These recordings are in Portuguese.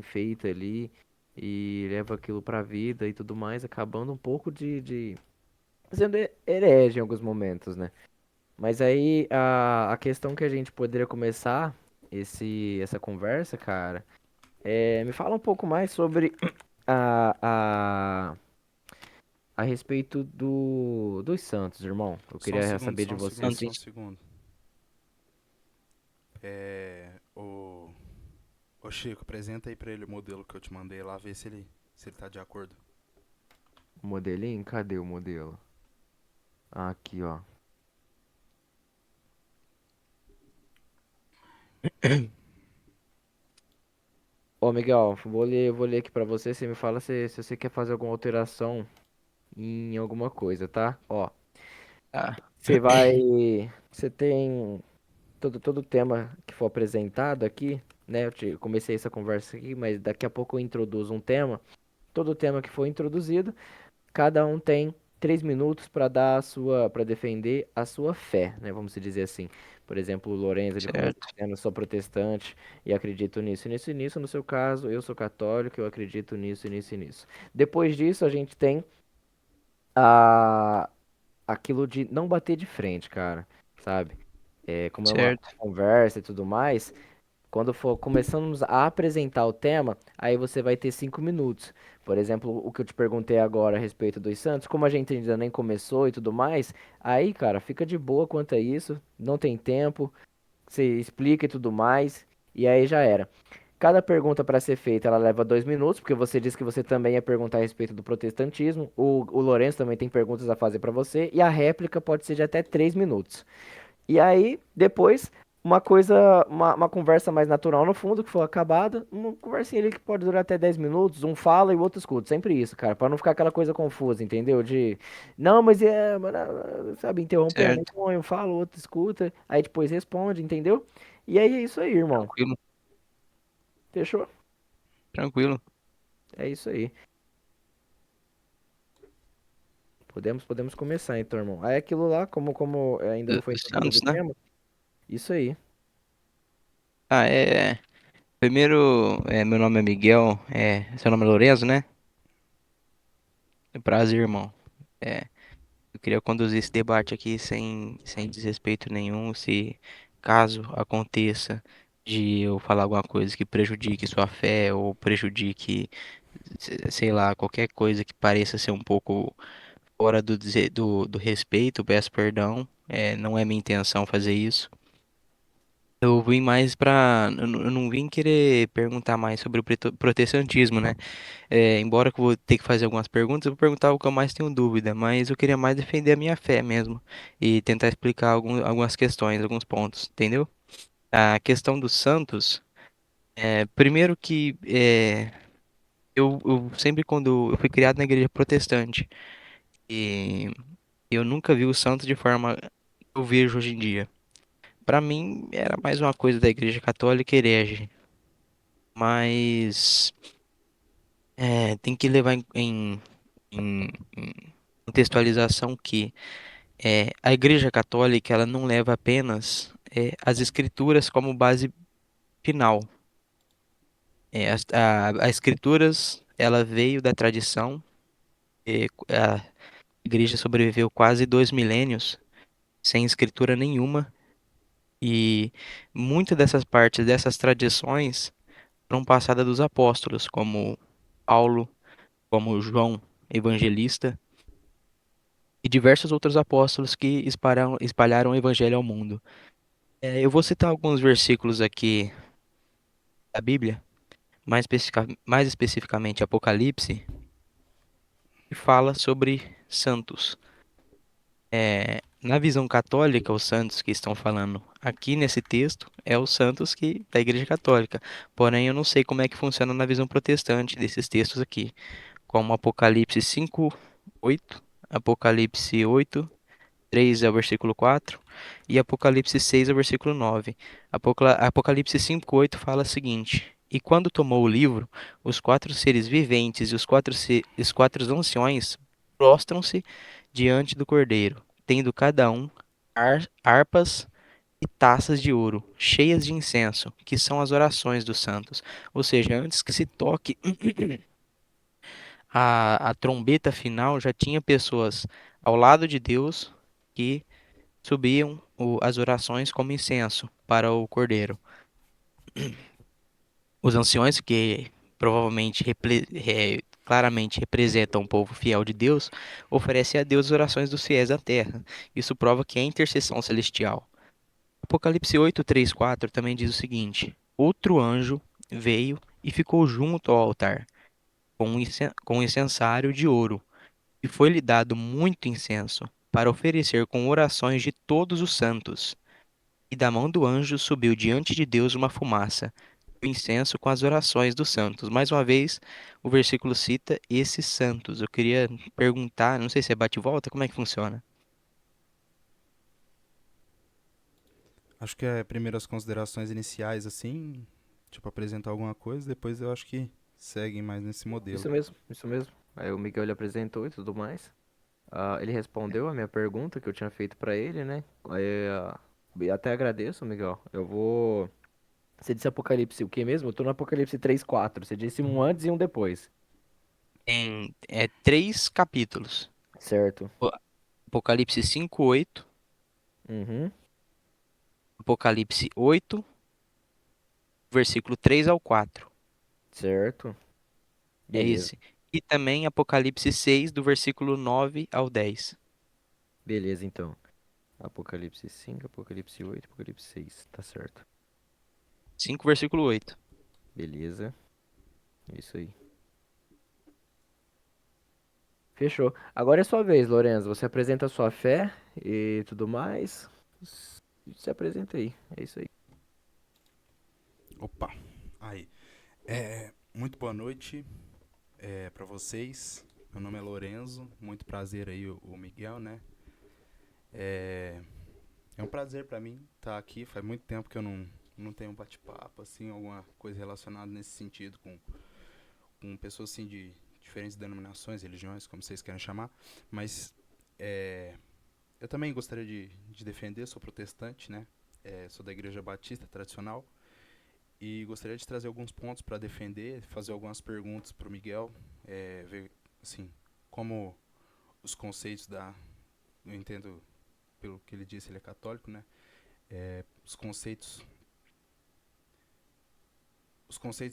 feita ali e leva aquilo pra vida e tudo mais, acabando um pouco de sendo herege em alguns momentos, né? Mas aí a questão que a gente poderia começar essa conversa, cara, me fala um pouco mais sobre a, a, a respeito dos Santos, irmão. Eu Só um queria segundo, saber só de um você, segundo, assim. só um segundo. É. Ô Chico, apresenta aí pra ele o modelo que eu te mandei lá, vê se ele tá de acordo. O modelinho? Cadê o modelo? Aqui, ó. Ô, Miguel, vou ler aqui pra você. Você me fala se você quer fazer alguma alteração em alguma coisa, tá? Ó, Tá, você vai. Você tem todo tema que for apresentado aqui, né? Eu comecei essa conversa aqui, mas daqui a pouco eu introduzo um tema. Todo tema que for introduzido, cada um tem 3 minutos para dar para defender a sua fé, né? Vamos dizer assim. Por exemplo, o Lorenzo, ele começa certo. dizendo, eu sou protestante e acredito nisso, nisso e nisso. No seu caso, eu sou católico, eu acredito nisso, nisso e nisso. Depois disso, a gente tem a aquilo de não bater de frente, cara, sabe? Como é uma Certo. conversa e tudo mais, quando for começamos a apresentar o tema, aí você vai ter 5 minutos. Por exemplo, o que eu te perguntei agora a respeito dos Santos, como a gente ainda nem começou e tudo mais, aí, cara, fica de boa quanto a isso, não tem tempo, você explica e tudo mais, e aí já era. Cada pergunta para ser feita, ela leva 2 minutos, porque você disse que você também ia perguntar a respeito do protestantismo. O Lourenço também tem perguntas a fazer para você, e a réplica pode ser de até 3 minutos. E aí, depois, uma conversa mais natural no fundo, que for acabada, uma conversinha ali que pode durar até 10 minutos, um fala e o outro escuta. Sempre isso, cara, pra não ficar aquela coisa confusa, entendeu? Não, sabe, interrompendo, Certo. um fala, o outro escuta, aí depois responde, entendeu? E aí é isso aí, irmão. Tranquilo. Fechou? Tranquilo. É isso aí. Podemos começar então, irmão. Aí aquilo lá, como ainda não foi Do introduzido Santos, o né? tema, isso aí. Ah, primeiro, meu nome é Miguel. Seu nome é Lorenzo, né? É prazer, irmão. É, eu queria conduzir esse debate aqui sem desrespeito nenhum. Se caso aconteça de eu falar alguma coisa que prejudique sua fé ou prejudique, sei lá, qualquer coisa que pareça ser um pouco fora do respeito, peço perdão. Não é minha intenção fazer isso. Eu vim mais eu não vim querer perguntar mais sobre o protestantismo, né? Embora que eu vou ter que fazer algumas perguntas, eu vou perguntar o que eu mais tenho dúvida, mas eu queria mais defender a minha fé mesmo e tentar explicar algumas questões, alguns pontos, entendeu? A questão dos santos, primeiro que eu sempre quando eu fui criado na igreja protestante e eu nunca vi o santo de forma que eu vejo hoje em dia. Para mim era mais uma coisa da igreja católica herege, mas tem que levar em contextualização que a Igreja Católica ela não leva apenas as Escrituras como base final. A Escrituras ela veio da tradição. A Igreja sobreviveu quase 2 milênios sem escritura nenhuma e muitas dessas partes dessas tradições foram passadas dos apóstolos, como Paulo, como João Evangelista e diversos outros apóstolos que espalharam o evangelho ao mundo. Eu vou citar alguns versículos aqui da Bíblia, mais especificamente Apocalipse, que fala sobre santos. Na visão católica, os santos que estão falando aqui nesse texto é os santos da Igreja Católica. Porém, eu não sei como é que funciona na visão protestante desses textos aqui, como Apocalipse 5:8, Apocalipse 8:3 é o versículo 4 e Apocalipse 6 é o versículo 9. Apocalipse 5:8 fala o seguinte: E quando tomou o livro, os quatro seres viventes e os quatro anciões prostram-se diante do Cordeiro, tendo cada um harpas e taças de ouro, cheias de incenso, que são as orações dos santos. Ou seja, antes que se toque a trombeta final, já tinha pessoas ao lado de Deus que subiam as orações como incenso para o Cordeiro. Os anciões, que provavelmente claramente representam o povo fiel de Deus, oferecem a Deus as orações dos fiéis da terra. Isso prova que é intercessão celestial. Apocalipse 8, 3, 4 também diz o seguinte: Outro anjo veio e ficou junto ao altar, com um incensário de ouro, e foi-lhe dado muito incenso, para oferecer com orações de todos os santos. E da mão do anjo subiu diante de Deus uma fumaça, o incenso com as orações dos santos. Mais uma vez, o versículo cita esses santos. Eu queria perguntar, não sei se é bate e volta, como é que funciona? Acho que é primeiras considerações iniciais, assim, tipo, apresentar alguma coisa, depois eu acho que seguem mais nesse modelo. Isso mesmo, isso mesmo. Aí o Miguel ele apresentou e tudo mais. Ah, ele respondeu a minha pergunta que eu tinha feito pra ele, né? Aí, e até agradeço, Miguel. Eu vou. Você disse Apocalipse o quê mesmo? Eu tô no Apocalipse 3:4. Você disse um antes e um depois. Tem três capítulos. Certo. O- Apocalipse 5:8, Uhum. Apocalipse 8, versículo 3 ao 4. Certo. É Beleza. esse. E também Apocalipse 6, do versículo 9 ao 10. Beleza, então. Apocalipse 5, Apocalipse 8, Apocalipse 6. Tá certo. 5, versículo 8. Beleza. É isso aí. Fechou. Agora é sua vez, Lorenzo. Você apresenta a sua fé e tudo mais. Se apresenta aí. É isso aí. Opa, aí. Muito boa noite para vocês. Meu nome é Lorenzo, muito prazer aí, o Miguel, né? É, é um prazer para mim estar aqui. Faz muito tempo que eu não tenho um bate-papo, assim, alguma coisa relacionada nesse sentido com pessoas assim de diferentes denominações, religiões, como vocês querem chamar. Mas é, eu também gostaria de defender, sou protestante, né? Sou da Igreja Batista tradicional e gostaria de trazer alguns pontos para defender, fazer algumas perguntas para o Miguel, ver assim como os conceitos da, eu entendo pelo que ele disse, ele é católico, né? Os conceitos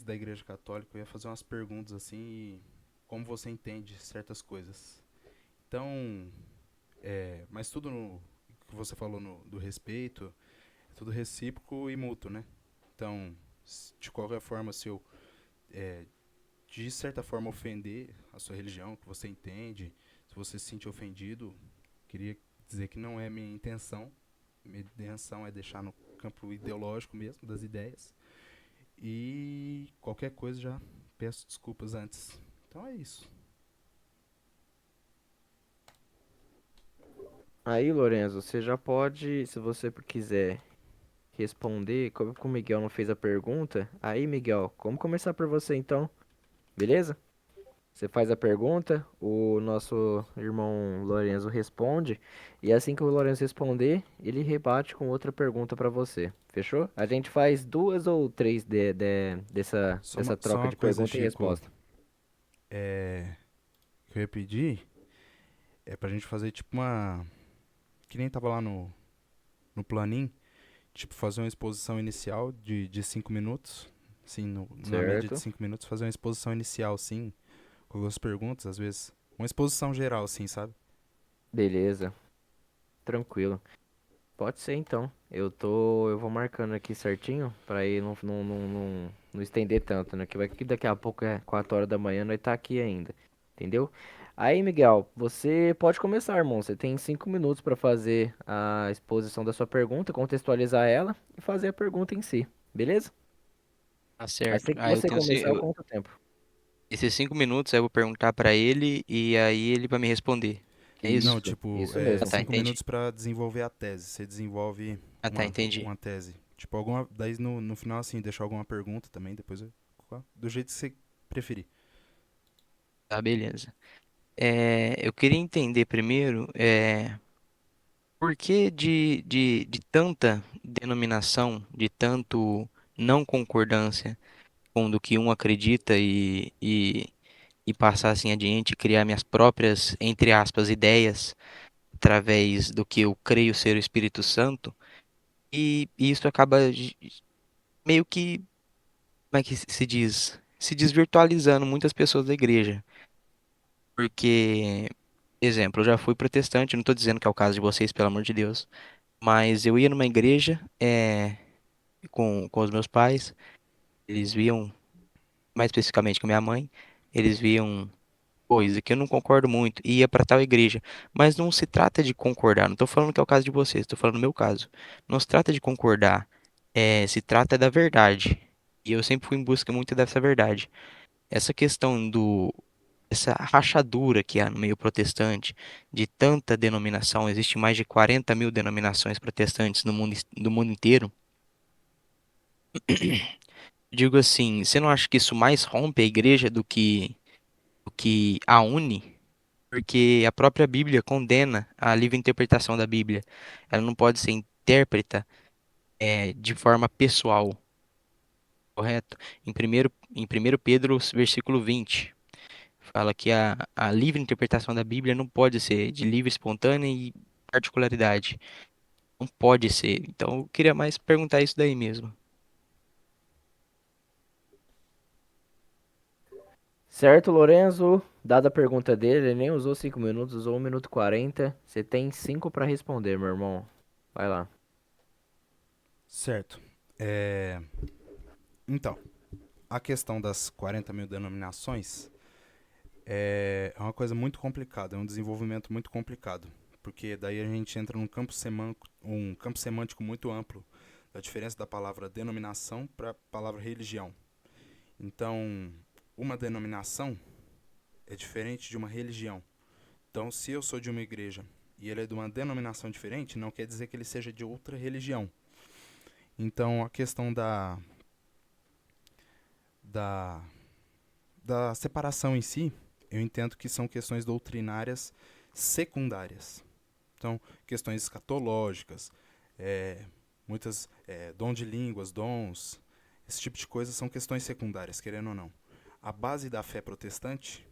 da Igreja Católica, eu ia fazer umas perguntas assim e como você entende certas coisas. Então, mas tudo no que você falou do respeito, é tudo recíproco e mútuo, né? Então, de qualquer forma, se eu de certa forma ofender a sua religião, que você entende, se você se sentir ofendido, queria dizer que não é minha intenção. Minha intenção é deixar no campo ideológico mesmo, das ideias. E qualquer coisa já peço desculpas antes. Então é isso. Aí, Lorenzo, você já pode, se você quiser responder, como que o Miguel não fez a pergunta, aí, Miguel, vamos começar por você então, beleza? Você faz a pergunta, o nosso irmão Lorenzo responde, e assim que o Lorenzo responder, ele rebate com outra pergunta pra você. Fechou? A gente faz duas ou três dessa Só troca uma de coisa, pergunta e Chico. resposta. Que eu ia pedir é pra gente fazer tipo uma. Que nem tava lá no planinho. Tipo, fazer uma exposição inicial de 5 minutos. Sim, numa média de Certo? 5 minutos, fazer uma exposição inicial, sim, com algumas perguntas, às vezes. Uma exposição geral, assim, sabe? Beleza, tranquilo. Pode ser então. Eu vou marcando aqui certinho pra ir não estender tanto, né? Que daqui a pouco é 4 horas da manhã, nós tá aqui ainda. Entendeu? Aí, Miguel, você pode começar, irmão. Você tem 5 minutos pra fazer a exposição da sua pergunta, contextualizar ela e fazer a pergunta em si. Beleza? Tá certo. Assim que Aí eu você tenho. começar, eu conto o tempo. Esses 5 minutos eu vou perguntar pra ele e aí ele vai me responder. É isso? Não, Isso, tipo, isso Ah, mesmo. tá, 5 entendi. minutos pra desenvolver a tese. Você desenvolve Ah, tá, entendi. uma tese. Tipo, alguma. Daí no final, assim, deixar alguma pergunta também, depois eu. Do jeito que você preferir. Tá, beleza. Eu queria entender primeiro, Por que de tanta denominação, de tanto não concordância com o que um acredita e passar assim adiante, criar minhas próprias, entre aspas, ideias através do que eu creio ser o Espírito Santo, e isso acaba meio que, como é que se diz? Se desvirtualizando muitas pessoas da igreja. Porque, exemplo, eu já fui protestante, não estou dizendo que é o caso de vocês, pelo amor de Deus, mas eu ia numa igreja com os meus pais, eles viam, mais especificamente com a minha mãe, eles viam coisa que eu não concordo muito, e ia para tal igreja. Mas não se trata de concordar, não estou falando que é o caso de vocês, estou falando no meu caso. Não se trata de concordar, se trata da verdade. E eu sempre fui em busca muito dessa verdade. Essa questão essa rachadura que há no meio protestante, de tanta denominação, existe mais de 40 mil denominações protestantes no mundo, no mundo inteiro. Digo assim, você não acha que isso mais rompe a igreja do que a une? Porque a própria Bíblia condena a livre interpretação da Bíblia. Ela não pode ser interpreta de forma pessoal, correto? Em primeiro Pedro, versículo 20, fala que a livre interpretação da Bíblia não pode ser de livre, espontânea e particularidade. Não pode ser. Então, eu queria mais perguntar isso daí mesmo. Certo, Lorenzo? Dada a pergunta dele, ele nem usou 5 minutos, usou 1 minuto e 40. Você tem 5 para responder, meu irmão. Vai lá. Certo. É, Então, a questão das 40 mil denominações é uma coisa muito complicada, é um desenvolvimento muito complicado, porque daí a gente entra num um campo semântico muito amplo, da diferença da palavra denominação para a palavra religião. Então, uma denominação é diferente de uma religião. Então, se eu sou de uma igreja e ele é de uma denominação diferente, não quer dizer que ele seja de outra religião. Então, a questão da, da separação em si, eu entendo que são questões doutrinárias secundárias. Então, questões escatológicas, dom de línguas, dons, esse tipo de coisa são questões secundárias, querendo ou não. A base da fé protestante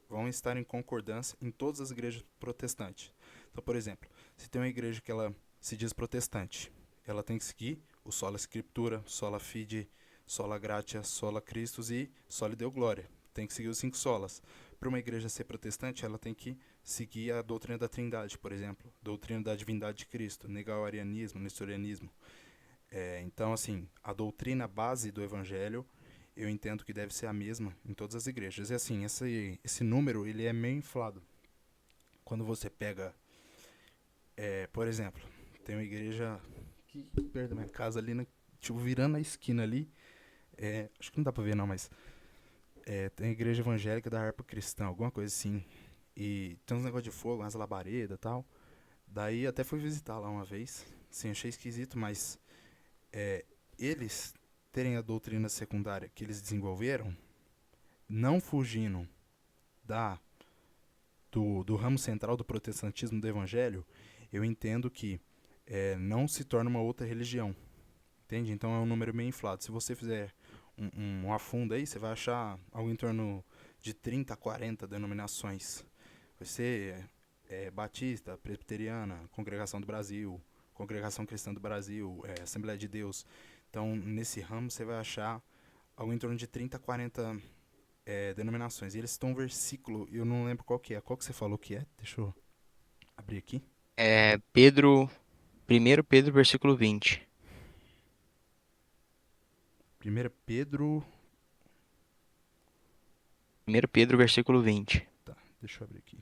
vão estar em concordância em todas as igrejas protestantes. Então, por exemplo, se tem uma igreja que ela se diz protestante, ela tem que seguir o sola scriptura, sola fide, sola gratia, sola Christus e sola deo gloria. Tem que seguir os 5 solas. Para uma igreja ser protestante, ela tem que seguir a doutrina da Trindade, por exemplo, doutrina da divindade de Cristo, negar o arianismo, o nestorianismo. Então, assim, a doutrina base do evangelho eu entendo que deve ser a mesma em todas as igrejas. E assim, esse número ele é meio inflado. Quando você pega, por exemplo, tem uma igreja que perto da minha casa ali, tipo, virando a esquina ali, acho que não dá pra ver não, mas tem a igreja evangélica da harpa cristã, alguma coisa assim. E tem uns negócios de fogo, umas labaredas e tal. Daí até fui visitar lá uma vez. Sim, achei esquisito, mas é, eles terem a doutrina secundária que eles desenvolveram, não fugindo da do ramo central do protestantismo do evangelho, eu entendo que não se torna uma outra religião. Entende? Então é um número meio inflado. Se você fizer um afundo aí, você vai achar algo em torno de 30 a 40 denominações. Vai ser Batista, Presbiteriana, Congregação do Brasil, Congregação Cristã do Brasil, Assembleia de Deus. Então, nesse ramo, você vai achar algo em torno de 30 a 40 denominações. E eles estão um versículo, eu não lembro qual que é. Qual que você falou que é? Deixa eu abrir aqui. Pedro, primeiro Pedro, versículo 20. 1 Pedro. Primeiro Pedro, versículo 20. Tá, deixa eu abrir aqui.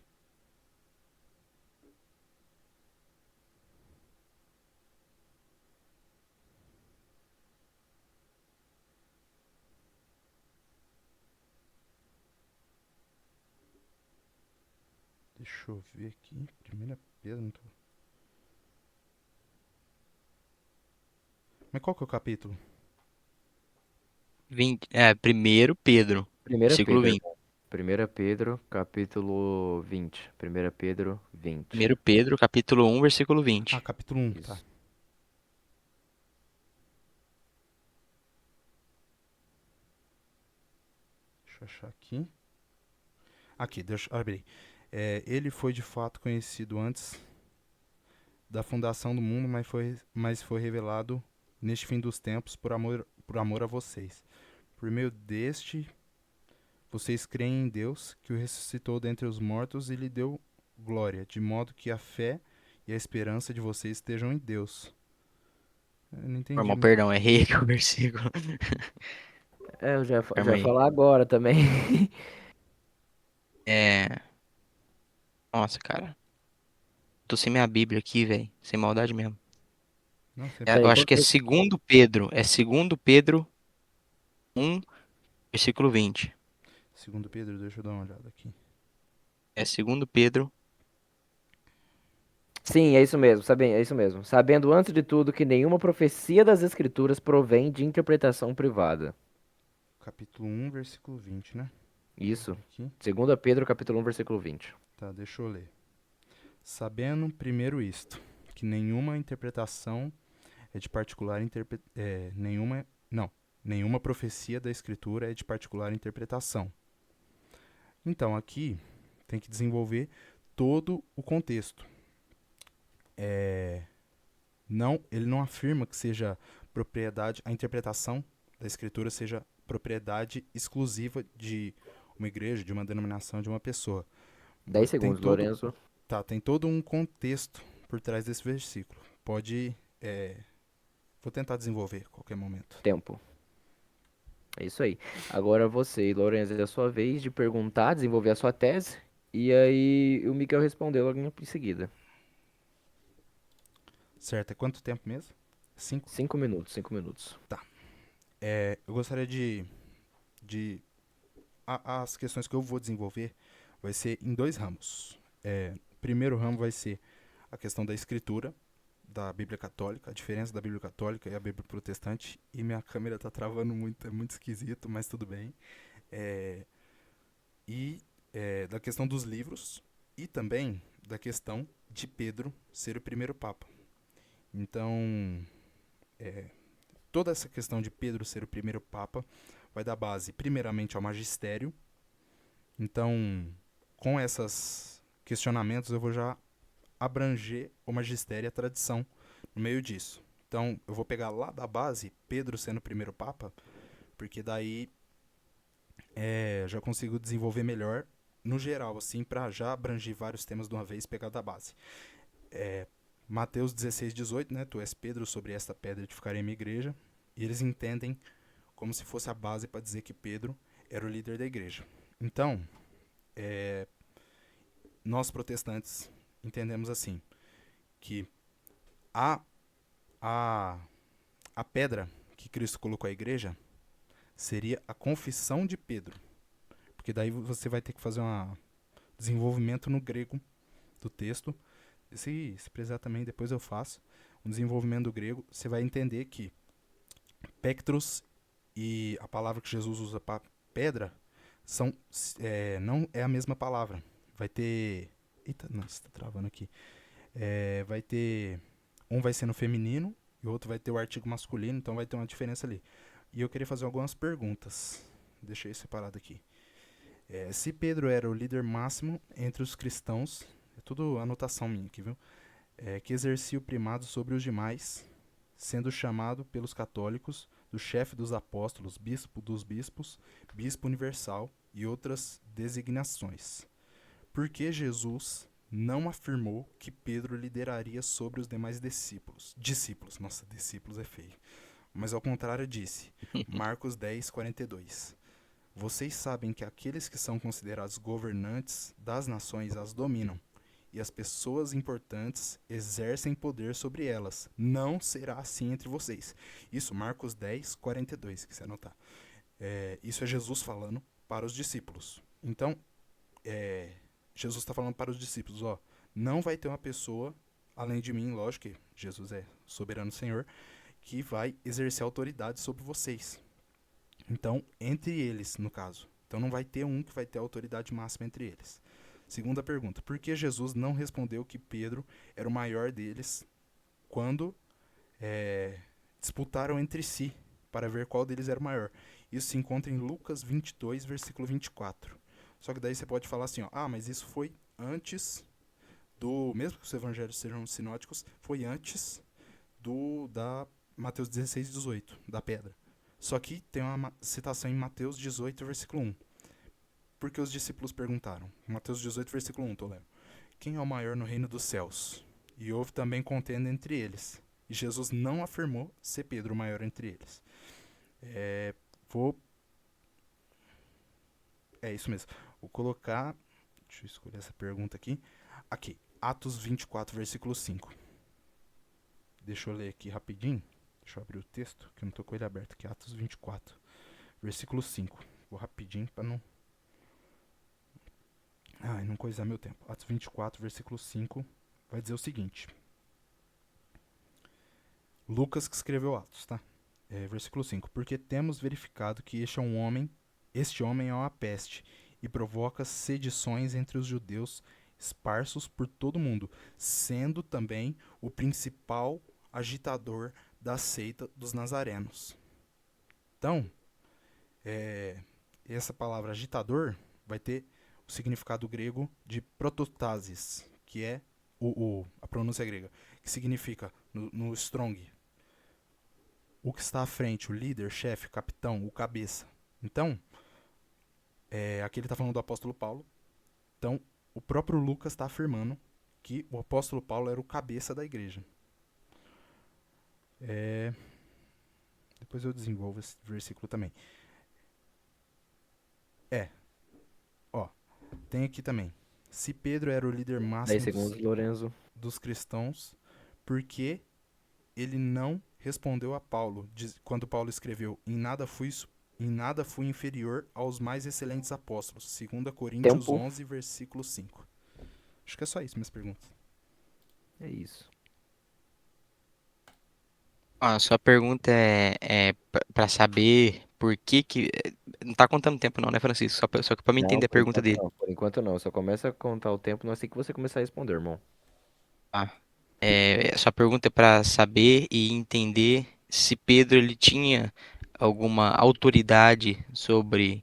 Deixa eu ver aqui. 1 Pedro. Não tô... Mas qual que é o capítulo? 20, primeiro Pedro, 1 versículo Pedro, 20. irmão. Primeira Pedro, capítulo 20. Primeira Pedro 20. 1 Pedro, capítulo 1, versículo Ah, 20. capítulo 1, tá. Isso. Deixa eu achar aqui. Aqui, deixa eu abrir. Ele foi de fato conhecido antes da fundação do mundo, mas foi revelado neste fim dos tempos por amor a vocês. Por meio deste, vocês creem em Deus, que o ressuscitou dentre os mortos e lhe deu glória, de modo que a fé e a esperança de vocês estejam em Deus. Eu não Meu entendi. irmão, perdão, errei aqui o versículo. Eu já Calma ia aí. falar agora também. É. Nossa, cara. Tô sem minha Bíblia aqui, velho. Sem maldade mesmo. Não, sem Eu Peraí, problema. acho que é segundo Pedro. É segundo Pedro 1, versículo 20. Segundo Pedro, deixa eu dar uma olhada aqui. É segundo Pedro. sim, é isso mesmo, é isso mesmo. Sabendo antes de tudo que nenhuma profecia das Escrituras provém de interpretação privada. Capítulo 1, versículo 20, né? Deixa eu Isso. abrir aqui. Segunda Pedro, capítulo 1, versículo 20. Tá, deixa eu ler. Sabendo primeiro isto, que nenhuma interpretação é de particular nenhuma, não, nenhuma profecia da escritura é de particular interpretação. Então, aqui tem que desenvolver todo o contexto. Não, ele não afirma que seja propriedade, a interpretação da escritura seja propriedade exclusiva de uma igreja, de uma denominação, de uma pessoa. 10 Tem segundos, todo, Lorenzo. tem todo um contexto por trás desse versículo. Vou tentar desenvolver a qualquer momento. Tempo. É isso aí. Agora você e Lorenzo, é a sua vez de perguntar, desenvolver a sua tese. E aí o Miguel respondeu logo em seguida. Certo, é quanto tempo mesmo? 5? 5 minutos, 5 minutos. Tá. Eu gostaria de as questões que eu vou desenvolver vai ser em dois ramos. O primeiro ramo vai ser a questão da escritura da Bíblia Católica, a diferença da Bíblia Católica e a Bíblia Protestante. E minha câmera tá travando muito, é muito esquisito, mas tudo bem. É, da questão dos livros e também da questão de Pedro ser o primeiro Papa. Então, toda essa questão de Pedro ser o primeiro Papa vai dar base, primeiramente, ao magistério. Então, com esses questionamentos, eu vou já abranger o magistério e a tradição no meio disso. Então, eu vou pegar lá da base, Pedro sendo o primeiro Papa, porque daí já consigo desenvolver melhor no geral, assim, para já abranger vários temas de uma vez e pegar da base. Mateus 16:18, né? Tu és Pedro, sobre esta pedra edificarei minha igreja. E eles entendem como se fosse a base para dizer que Pedro era o líder da igreja. Então, nós protestantes entendemos assim, que a, a, a pedra que Cristo colocou à igreja seria a confissão de Pedro. Porque daí você vai ter que fazer um desenvolvimento no grego do texto. Se precisar também, depois eu faço. Um desenvolvimento do grego, você vai entender que pectros e a palavra que Jesus usa para pedra não é a mesma palavra. Vai ter... Eita, nossa, tá travando aqui. Vai ter... Um vai ser no feminino e o outro vai ter o artigo masculino, então vai ter uma diferença ali. E eu queria fazer algumas perguntas. Deixei separado aqui. Se Pedro era o líder máximo entre os cristãos, é tudo anotação minha aqui, viu? Que exercia o primado sobre os demais, sendo chamado pelos católicos do chefe dos apóstolos, bispo dos bispos, bispo universal e outras designações. Por que Jesus não afirmou que Pedro lideraria sobre os demais discípulos? Nossa, discípulos é feio. Mas ao contrário disse, Marcos 10:42. Vocês sabem que aqueles que são considerados governantes das nações as dominam, e as pessoas importantes exercem poder sobre elas. Não será assim entre vocês. Isso, Marcos 10:42, que você anotar. Isso é Jesus falando para os discípulos. Então, Jesus está falando para os discípulos, não vai ter uma pessoa, além de mim, lógico que Jesus é soberano Senhor, que vai exercer autoridade sobre vocês. Então, entre eles, no caso, Então não vai ter um que vai ter autoridade máxima entre eles. Segunda pergunta: por que Jesus não respondeu que Pedro era o maior deles quando é, disputaram entre si para ver qual deles era o maior? Isso se encontra em Lucas 22, versículo 24. Só que daí você pode falar assim, ó, mas isso foi antes mesmo que os evangelhos sejam sinóticos, foi antes da Mateus 16, 18, da pedra. Só que tem uma citação em Mateus 18, versículo 1. Porque os discípulos perguntaram, Mateus 18, versículo 1, Toledo, quem é o maior no reino dos céus? E houve também contenda entre eles. E Jesus não afirmou ser Pedro o maior entre eles. É, vou... É isso mesmo. Vou colocar... Deixa eu escolher essa pergunta aqui. Aqui, Atos 24, versículo 5. Deixa eu ler aqui rapidinho. Deixa eu abrir o texto, que eu não tô com ele aberto aqui. Atos 24, versículo 5. Vou rapidinho para não... não coisar meu tempo. Atos 24, versículo 5 vai dizer o seguinte. Lucas que escreveu Atos, tá? Versículo 5. Porque temos verificado que este homem é uma peste e provoca sedições entre os judeus esparsos por todo o mundo, sendo também o principal agitador da seita dos nazarenos. Então, essa palavra agitador vai ter o significado grego de protostasis, que é a pronúncia grega, que significa, no strong, o que está à frente, o líder, chefe, capitão, o cabeça. Então, aqui ele está falando do apóstolo Paulo. Então, o próprio Lucas está afirmando que o apóstolo Paulo era o cabeça da igreja. Depois eu desenvolvo esse versículo também. Tem aqui também. Se Pedro era o líder 10 máximo segundos, Lorenzo. dos cristãos, por que ele não respondeu a Paulo quando Paulo escreveu em nada fui inferior aos mais excelentes apóstolos, 2 Coríntios Tempo. 11, versículo 5. Acho que é só isso, minhas perguntas. É isso. A sua pergunta é para saber por que. Não tá contando tempo, não, né, Francisco? Só que para me Não, entender a por pergunta enquanto dele. não. Por enquanto não. Só começa a contar o tempo assim que você começar a responder, irmão. Ah, sua pergunta é para saber e entender se Pedro ele tinha alguma autoridade sobre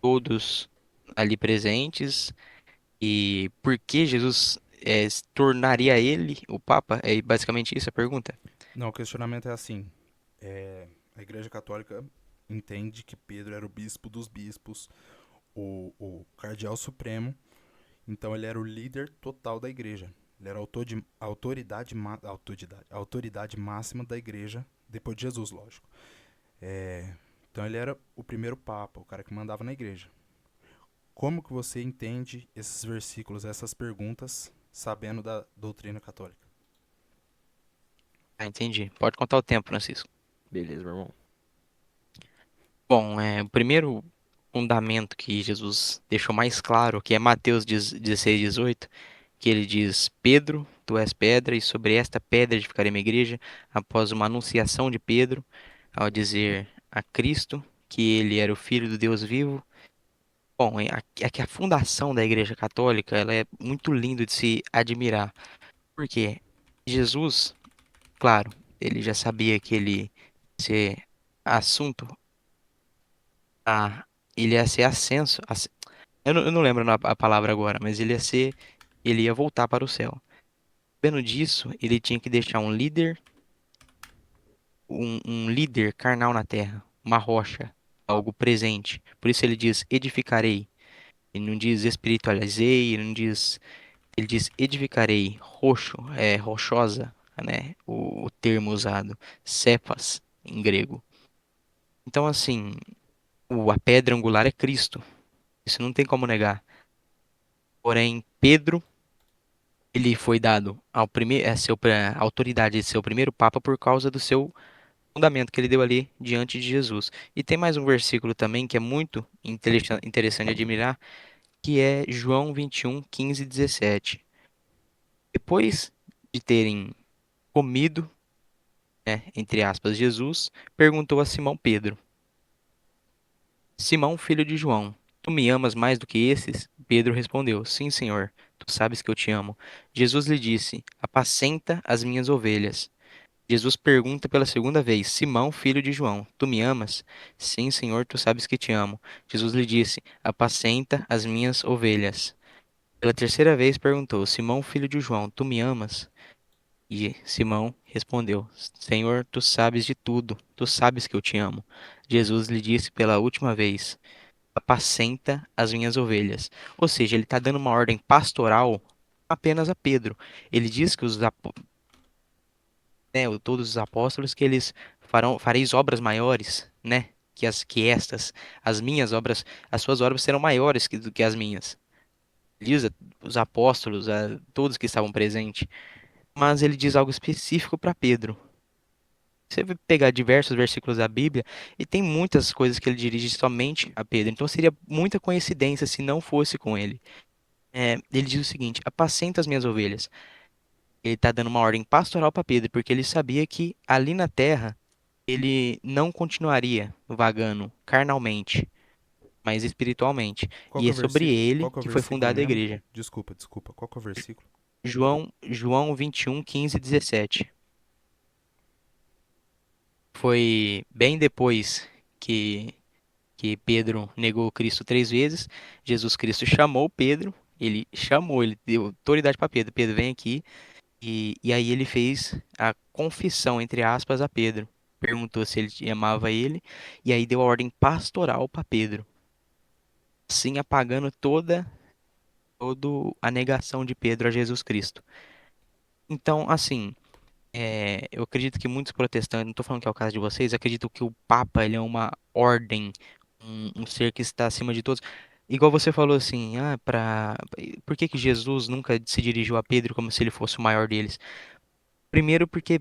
todos ali presentes e por que Jesus tornaria ele o Papa? É basicamente isso a pergunta? Não, o questionamento é assim. A Igreja Católica entende que Pedro era o bispo dos bispos, o cardeal supremo. Então ele era o líder total da igreja. Ele era a autoridade máxima da igreja, depois de Jesus, lógico. Então ele era o primeiro papa, o cara que mandava na igreja. Como que você entende esses versículos, essas perguntas, sabendo da doutrina católica? Ah, entendi. Pode contar o tempo, Francisco. Beleza, meu irmão. Bom, o primeiro fundamento que Jesus deixou mais claro, que é Mateus 16, 18, que ele diz: Pedro, tu és pedra, e sobre esta pedra edificarei minha igreja, após uma anunciação de Pedro, ao dizer a Cristo que ele era o Filho do Deus vivo. Bom, é que a fundação da Igreja Católica, ela é muito lindo de se admirar, porque Jesus, claro, ele já sabia que ele ser assunto, ele ia ser ascenso, eu não lembro a palavra agora, mas ele ia voltar para o céu. Sabendo disso, ele tinha que deixar um líder carnal na terra, uma rocha, algo presente. Por isso ele diz edificarei. Ele não diz espiritualizei, ele diz edificarei, rochosa, né? O termo usado, cephas em grego. Então assim, a pedra angular é Cristo. Isso não tem como negar. Porém, Pedro, ele foi dado a autoridade de ser o primeiro papa por causa do seu fundamento que ele deu ali diante de Jesus. E tem mais um versículo também que é muito interessante de admirar, que é João 21, 15 e 17. Depois de terem comido, né, entre aspas, Jesus perguntou a Simão Pedro: Simão, filho de João, Tu me amas mais do que esses? Pedro respondeu: Sim, Senhor, tu sabes que eu te amo. Jesus lhe disse: Apacenta as minhas ovelhas. Jesus pergunta pela segunda vez: Simão, filho de João, tu me amas? Sim, Senhor, tu sabes que te amo. Jesus lhe disse: Apacenta as minhas ovelhas. Pela terceira vez perguntou: Simão, filho de João, tu me amas? E Simão respondeu: Senhor, tu sabes de tudo, tu sabes que eu te amo. Jesus lhe disse pela última vez: Apacenta as minhas ovelhas. Ou seja, ele está dando uma ordem pastoral apenas a Pedro. Ele diz que todos os apóstolos que eles fareis obras maiores, né? Que estas, as minhas obras, as suas obras serão maiores do que as minhas. Ele diz os apóstolos, a todos que estavam presentes. Mas ele diz algo específico para Pedro. Você vai pegar diversos versículos da Bíblia e tem muitas coisas que ele dirige somente a Pedro. Então seria muita coincidência se não fosse com ele. Ele diz o seguinte: apacenta as minhas ovelhas. Ele está dando uma ordem pastoral para Pedro, porque ele sabia que ali na terra ele não continuaria vagando carnalmente, mas espiritualmente. Qual E que é é o sobre versículo? ele Qual que é o que foi versículo fundada a mesmo? igreja. Desculpa, desculpa. Qual que é o versículo? João 21, 15 e 17. Foi bem depois que, que Pedro negou Cristo 3 vezes. Jesus Cristo chamou Pedro, ele deu autoridade para Pedro. Pedro, vem aqui. E aí ele fez a confissão, entre aspas, a Pedro. Perguntou se ele amava ele, e aí deu a ordem pastoral para Pedro, assim apagando toda a negação de Pedro a Jesus Cristo. Então, assim, eu acredito que muitos protestantes, não estou falando que é o caso de vocês, acredito que o Papa ele é uma ordem, um ser que está acima de todos. Igual você falou assim, por que que Jesus nunca se dirigiu a Pedro como se ele fosse o maior deles? Primeiro, porque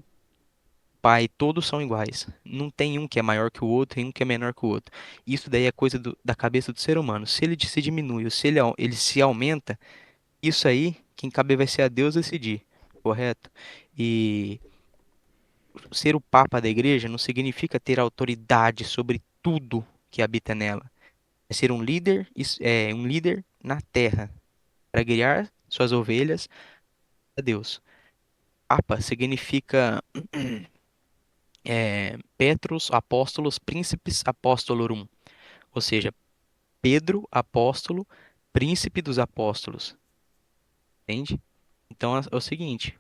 Pai, todos são iguais. Não tem um que é maior que o outro e um que é menor que o outro. Isso daí é coisa da cabeça do ser humano. Se ele se diminui ou se ele se aumenta, isso aí, quem cabe vai ser a Deus decidir, correto? E ser o Papa da igreja não significa ter autoridade sobre tudo que habita nela. É ser um líder, um líder na terra, para guiar suas ovelhas a Deus. Papa significa Petrus, Apóstolos, Príncipes, Apostolorum. Ou seja, Pedro, apóstolo, príncipe dos apóstolos. Entende? Então é o seguinte: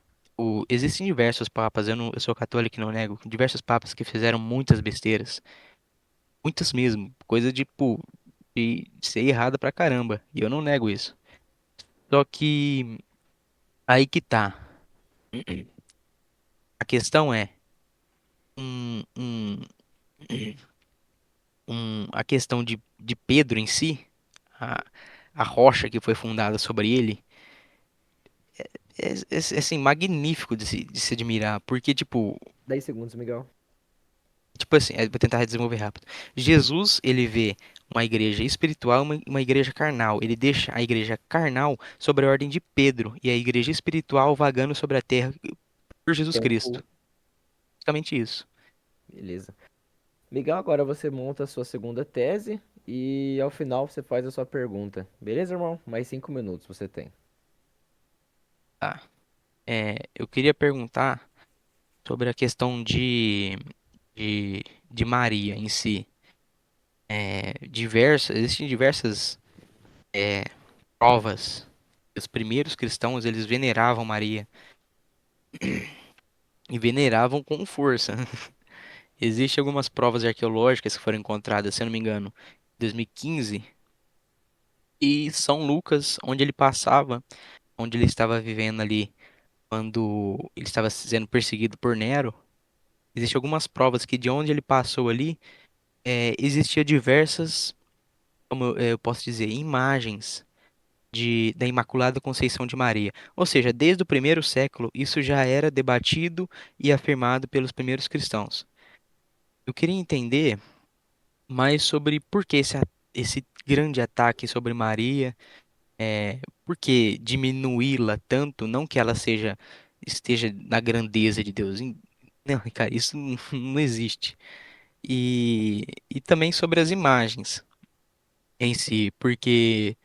existem diversos papas, eu sou católico e não nego, diversos papas que fizeram muitas besteiras. Muitas mesmo. Coisa de, pô, de ser errada pra caramba. E eu não nego isso. Só que aí que tá. A questão é. Um, um, a questão de Pedro em si, a, a rocha que foi fundada sobre ele. Assim, magnífico de se admirar, porque, 10 segundos, Miguel. tipo assim, vou tentar desenvolver rápido. Jesus, ele vê uma igreja espiritual e uma igreja carnal. Ele deixa a igreja carnal sobre a ordem de Pedro e a igreja espiritual vagando sobre a terra por Jesus Cristo. Tempo. Basicamente isso. Beleza. Miguel, agora você monta a sua segunda tese e ao final você faz a sua pergunta. Beleza, irmão? Mais 5 minutos você tem. Tá. Eu queria perguntar sobre a questão de, de Maria em si. Existem diversas provas. Os primeiros cristãos, eles veneravam Maria e veneravam com força. Existem algumas provas arqueológicas que foram encontradas, se eu não me engano, em 2015, e São Lucas, onde ele passava, onde ele estava vivendo ali, quando ele estava sendo perseguido por Nero. Existem algumas provas que de onde ele passou ali, existia diversas, como eu posso dizer, imagens da Imaculada Conceição de Maria. Ou seja, desde o primeiro século, isso já era debatido e afirmado pelos primeiros cristãos. Eu queria entender mais sobre por que esse grande ataque sobre Maria, por que diminuí-la tanto, não que ela esteja na grandeza de Deus. Não, cara, isso não existe. E também sobre as imagens. em si, porque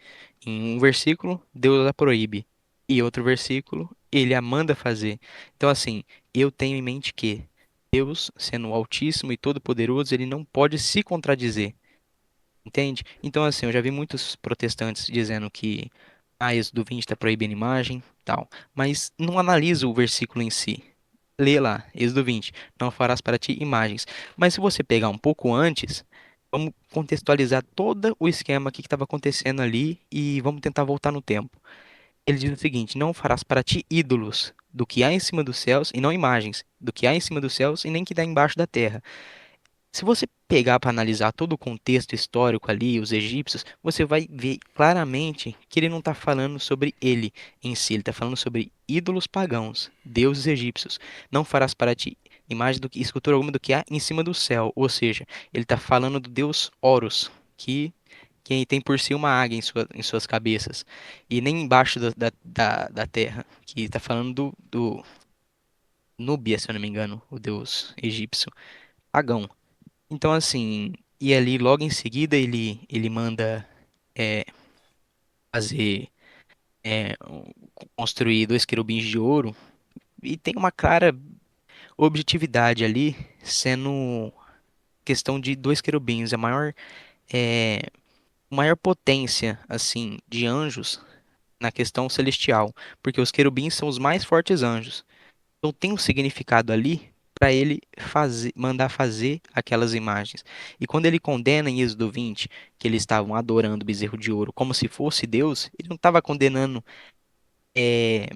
em um versículo Deus a proíbe e outro versículo ele a manda fazer. Então, assim, eu tenho em mente que Deus, sendo o Altíssimo e Todo-Poderoso, ele não pode se contradizer. Entende? Então, assim, eu já vi muitos protestantes dizendo que Êxodo 20 está proibindo imagem, tal, mas não analisa o versículo em si. Lê lá, Êxodo 20, não farás para ti imagens. Mas se você pegar um pouco antes, vamos contextualizar todo o esquema que estava acontecendo ali e vamos tentar voltar no tempo. Ele diz o seguinte: não farás para ti ídolos do que há em cima dos céus, e não imagens, do que há em cima dos céus e nem que dá embaixo da terra. Se você pegar para analisar todo o contexto histórico ali, os egípcios, você vai ver claramente que ele não está falando sobre ele em si, ele está falando sobre ídolos pagãos, deuses egípcios. Não farás para ti imagem do que escultura alguma do que há em cima do céu, ou seja, ele está falando do deus Horus, que tem por si uma águia em suas cabeças, e nem embaixo da terra, que está falando do Núbia, se eu não me engano, o deus egípcio pagão. Então, assim, e ali logo em seguida ele manda é, fazer, construir dois querubins de ouro e tem uma clara objetividade ali, sendo questão de dois querubins, é, maior potência, assim, de anjos na questão celestial, porque os querubins são os mais fortes anjos. Então tem um significado ali para ele mandar fazer aquelas imagens. E quando ele condena em Êxodo 20 que eles estavam adorando o bezerro de ouro como se fosse Deus, ele não estava condenando eh,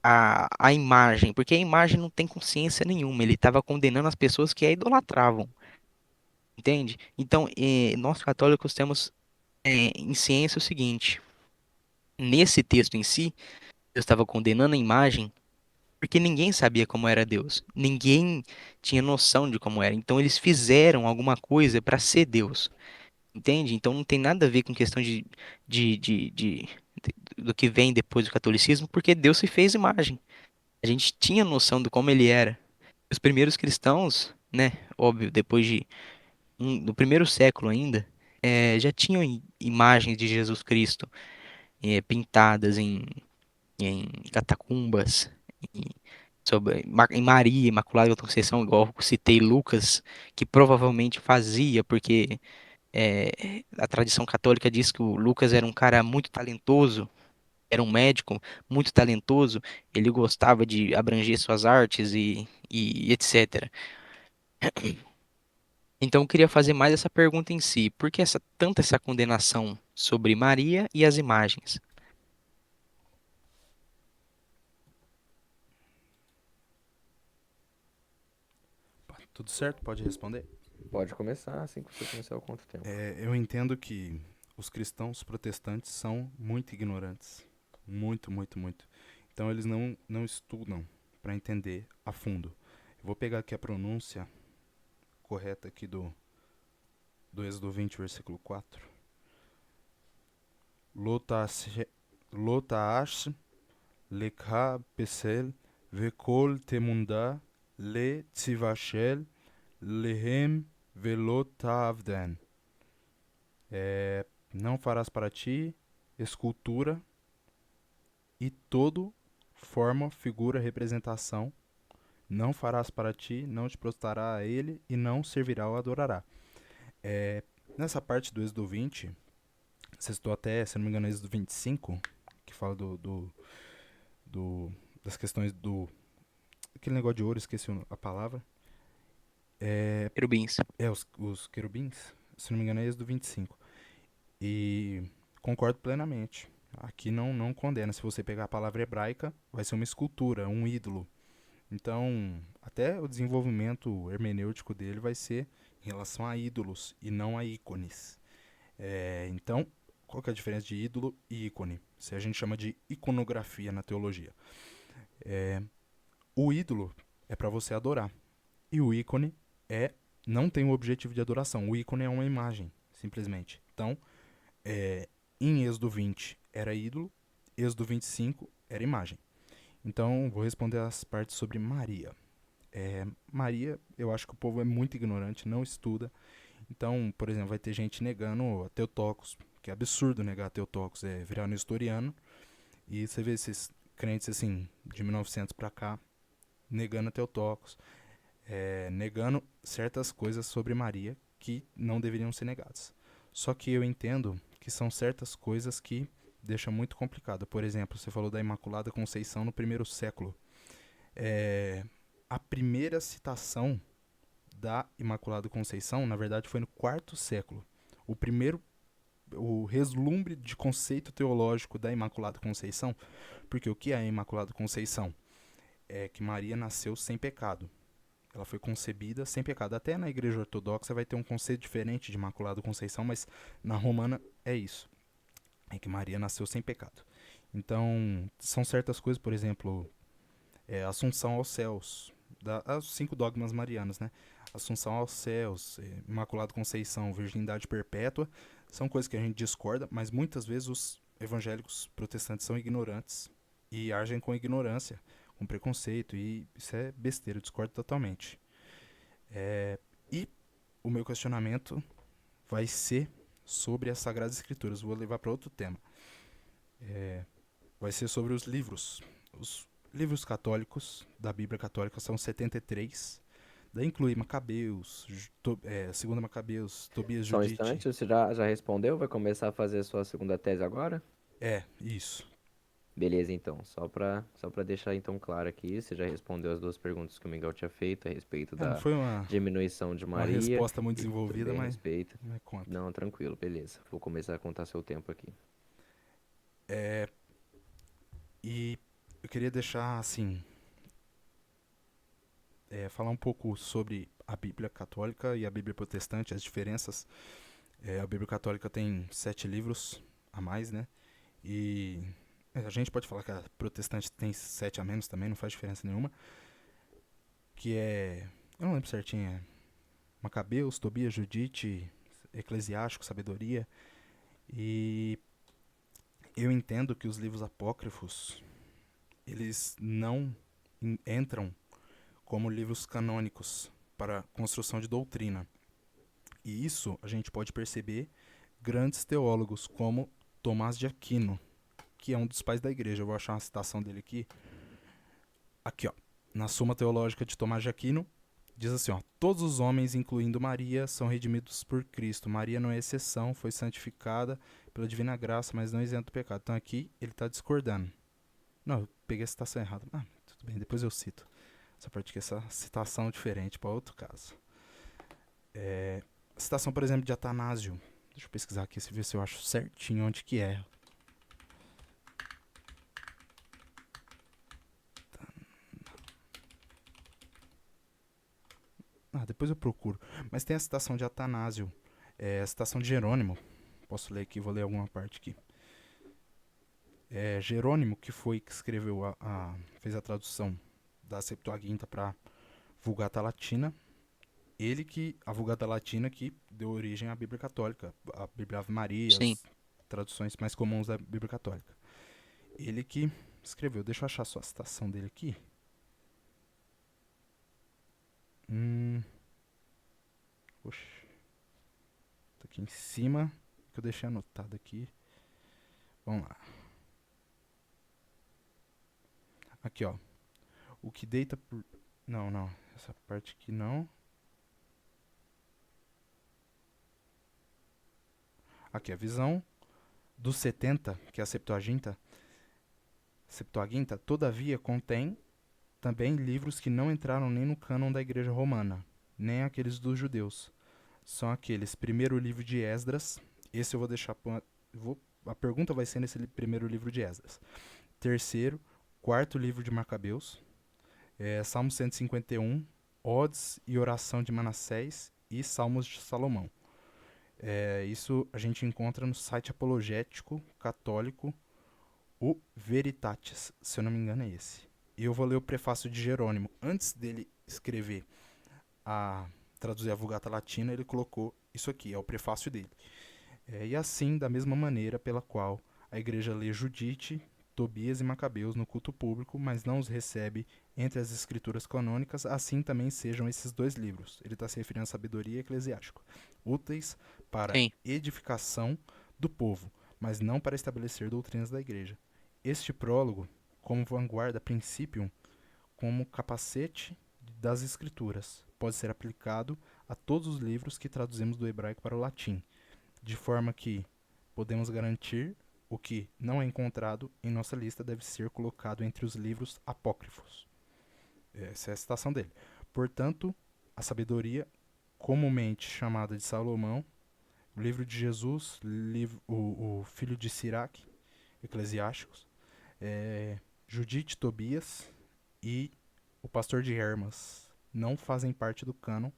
a imagem, porque a imagem não tem consciência nenhuma. Ele estava condenando as pessoas que a idolatravam, entende? Então, nós católicos temos em ciência o seguinte: nesse texto em si, Deus estava condenando a imagem porque ninguém sabia como era Deus. Ninguém tinha noção de como era. Então eles fizeram alguma coisa para ser Deus. Entende? Então não tem nada a ver com questão de, de, de- do que vem depois do catolicismo, porque Deus se fez imagem. A gente tinha noção de como ele era. Os primeiros cristãos, né? Óbvio, depois do primeiro século ainda, já tinham imagens de Jesus Cristo pintadas em catacumbas, em, em Maria, Imaculada Conceição, igual eu citei Lucas, que provavelmente fazia, porque a tradição católica diz que o Lucas era um cara muito talentoso, era um médico muito talentoso, ele gostava de abranger suas artes e etc. Então eu queria fazer mais essa pergunta em si, por que tanta essa condenação sobre Maria e as imagens? Tudo certo? Pode responder? Pode começar, assim que você começar eu conto o tempo. Eu entendo que os cristãos protestantes são muito ignorantes. Muito, muito, muito. Então eles não estudam para entender a fundo. Eu vou pegar aqui a pronúncia correta aqui do Êxodo 20, versículo 4. Lotaash lekha pesel vekol temunda le tzivashel lehem velotavden. Não farás para ti escultura e todo forma, figura, representação. Não farás para ti, não te prostrará a ele e não servirá ou adorará. É, nessa parte do Êxodo 20, você citou até, se não me engano, Êxodo 25, que fala do das questões do... Aquele negócio de ouro, esqueci a palavra. É, Querubins. os querubins, se não me engano, é Êxodo 25. E concordo plenamente. Aqui não condena. Se você pegar a palavra hebraica, vai ser uma escultura, um ídolo. Então, até o desenvolvimento hermenêutico dele vai ser em relação a ídolos e não a ícones. Então, qual que é a diferença de ídolo e ícone? Isso a gente chama de iconografia na teologia. O ídolo é para você adorar. E o ícone não tem o objetivo de adoração. O ícone é uma imagem, simplesmente. Então, em Êxodo 20 era ídolo, Êxodo 25 era imagem. Então, vou responder as partes sobre Maria. Maria, eu acho que o povo é muito ignorante, não estuda. Então, por exemplo, vai ter gente negando a Theotokos, que é absurdo negar a Theotokos, é virar nestoriano. E você vê esses crentes assim, de 1900 pra cá, negando a Theotokos, negando certas coisas sobre Maria que não deveriam ser negadas. Só que eu entendo que são certas coisas que deixam muito complicado. Por exemplo, você falou da Imaculada Conceição no primeiro século. É, a primeira citação da Imaculada Conceição, na verdade, foi no quarto século. O primeiro, o reslumbre de conceito teológico da Imaculada Conceição, porque o que é a Imaculada Conceição? É que Maria nasceu sem pecado. Ela foi concebida sem pecado. Até na Igreja Ortodoxa vai ter um conceito diferente de Imaculada Conceição, mas na Romana é isso. É que Maria nasceu sem pecado. Então, são certas coisas, por exemplo, Assunção aos céus, os 5 dogmas marianos, né? Assunção aos céus, Imaculada Conceição, virgindade perpétua, são coisas que a gente discorda, mas muitas vezes os evangélicos protestantes são ignorantes e agem com ignorância, com preconceito, e isso é besteira, eu discordo totalmente. E o meu questionamento vai ser sobre as Sagradas Escrituras, vou levar para outro tema. Vai ser sobre os livros. Os livros católicos da Bíblia Católica são 73. Daí inclui Macabeus, Segunda Macabeus, Tobias, Só um Judite. instante, você já respondeu? Vai começar a fazer a sua segunda tese agora? Isso. Beleza, então. Só pra deixar então claro aqui, você já respondeu as duas perguntas que o Miguel tinha feito a respeito Não da foi uma, diminuição de uma Maria resposta muito e desenvolvida, também a mas respeito. não é conta. Não, tranquilo, beleza. Vou começar a contar seu tempo aqui. E eu queria deixar assim, falar um pouco sobre a Bíblia Católica e a Bíblia Protestante, as diferenças. A Bíblia Católica tem 7 livros a mais, né? E a gente pode falar que a protestante tem 7 a menos também, não faz diferença nenhuma. Que é. Eu não lembro certinho, Macabeus, Tobias, Judite, Eclesiástico, Sabedoria. E eu entendo que os livros apócrifos, eles não entram como livros canônicos para a construção de doutrina. E isso a gente pode perceber grandes teólogos como Tomás de Aquino, que é um dos pais da igreja. Eu vou achar uma citação dele aqui. Aqui, ó. Na Suma Teológica de Tomás de Aquino, diz assim, ó: todos os homens, incluindo Maria, são redimidos por Cristo. Maria não é exceção, foi santificada pela divina graça, mas não isenta do pecado. Então aqui ele está discordando. Não, eu peguei a citação errada. Tudo bem, depois eu cito. Essa parte aqui, essa citação diferente para outro caso. A citação, por exemplo, de Atanásio. Deixa eu pesquisar aqui, ver se eu acho certinho onde que é. Depois eu procuro. Mas tem a citação de Atanásio, a citação de Jerônimo. Posso ler aqui, vou ler alguma parte aqui. Jerônimo, que foi que escreveu, fez a tradução da Septuaginta para Vulgata Latina. Ele que, a Vulgata Latina, que deu origem à Bíblia Católica, a Bíblia Ave Maria, Sim. as traduções mais comuns da Bíblia Católica. Ele que escreveu, deixa eu achar só a citação dele aqui. Oxe. Tá aqui em cima, que eu deixei anotado aqui. Vamos lá. Aqui, ó. O que deita por... Não. Essa parte aqui não. Aqui, a visão dos 70, que é a Septuaginta. Septuaginta, todavia, contém também livros que não entraram nem no cânon da Igreja Romana, nem aqueles dos judeus. São aqueles: primeiro livro de Esdras. Esse eu vou deixar... a pergunta vai ser nesse primeiro livro de Esdras. Terceiro, quarto livro de Macabeus. Salmo 151, Odes e Oração de Manassés e Salmos de Salomão. Isso a gente encontra no site apologético católico, o Veritatis, se eu não me engano é esse. E eu vou ler o prefácio de Jerônimo. Antes dele escrever traduzir a Vulgata Latina, ele colocou isso aqui, é o prefácio dele. E assim, da mesma maneira pela qual a igreja lê Judite, Tobias e Macabeus no culto público, mas não os recebe entre as escrituras canônicas, assim também sejam esses dois livros. Ele está se referindo à sabedoria e eclesiástico, úteis para Sim, edificação do povo, mas não para estabelecer doutrinas da igreja. Este prólogo, como vanguarda principium, como capacete das escrituras, pode ser aplicado a todos os livros que traduzimos do hebraico para o latim, de forma que podemos garantir o que não é encontrado em nossa lista deve ser colocado entre os livros apócrifos. Essa é a citação dele. Portanto, a sabedoria, comumente chamada de Salomão, o livro de Jesus, o filho de Siraque, Eclesiásticos, Judite Tobias e o pastor de Hermas não fazem parte do cânon.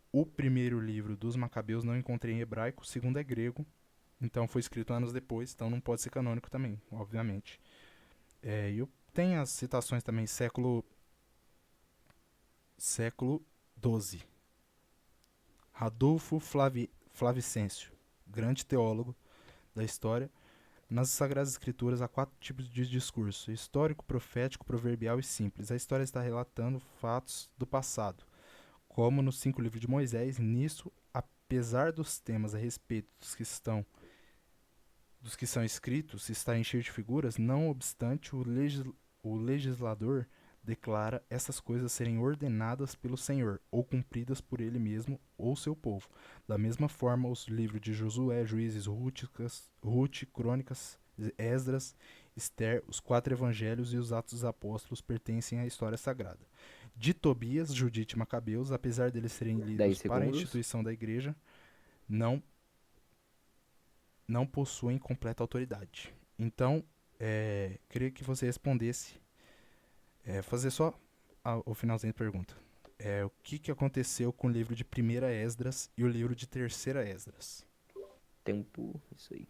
O primeiro livro dos Macabeus não encontrei em hebraico, o segundo é grego, então foi escrito anos depois, então não pode ser canônico também, obviamente. E tem as citações também, século XII. Radolfo Flavicêncio, grande teólogo da história. Nas Sagradas Escrituras há 4 tipos de discurso: histórico, profético, proverbial e simples. A história está relatando fatos do passado, como nos 5 livros de Moisés. Nisso, apesar dos temas a respeito dos que são escritos estarem cheios de figuras, não obstante, o legislador declara essas coisas serem ordenadas pelo Senhor, ou cumpridas por ele mesmo ou seu povo. Da mesma forma, os livros de Josué, Juízes, Ruth, Crônicas, Esdras, Esther, os 4 evangelhos e os Atos dos Apóstolos pertencem à história sagrada. De Tobias, Judite e Macabeus, apesar deles serem 10 livros para a segundos. instituição da igreja, não não possuem completa autoridade. Então, queria que você respondesse, fazer só o finalzinho da pergunta. O que aconteceu com o livro de Primeira Esdras e o livro de Terceira Esdras? Tempo, isso aí.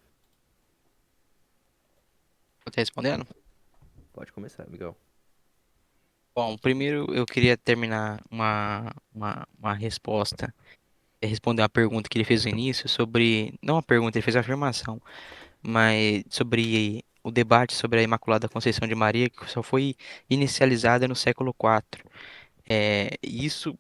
vou estar respondendo? Pode começar, Miguel. Bom, primeiro eu queria terminar uma resposta, responder uma pergunta que ele fez no início sobre, não uma pergunta, ele fez uma afirmação, mas sobre o debate sobre a Imaculada Conceição de Maria, que só foi inicializada no século IV. Isso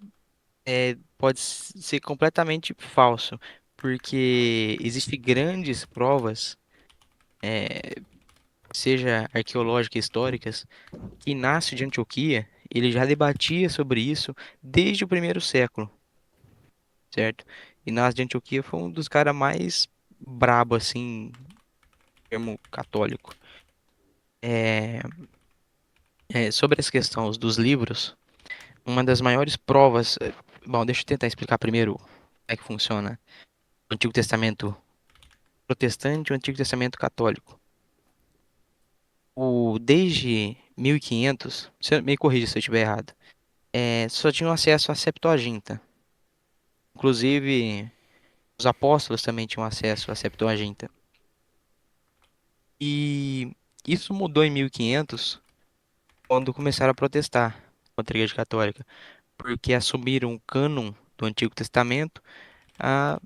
pode ser completamente falso, porque existem grandes provas, seja arqueológicas, históricas, que Inácio de Antioquia, ele já debatia sobre isso desde o primeiro século, certo? Inácio de Antioquia foi um dos caras mais brabo, assim, em termo católico. É, sobre essa questão dos livros, uma das maiores provas. Bom, deixa eu tentar explicar primeiro como é que funciona o Antigo Testamento protestante e o Antigo Testamento católico. Desde 1500, você me corrija se eu estiver errado, só tinham acesso à Septuaginta. Inclusive, os apóstolos também tinham acesso à Septuaginta. E isso mudou em 1500, quando começaram a protestar contra a Igreja Católica, porque assumiram o cânon do Antigo Testamento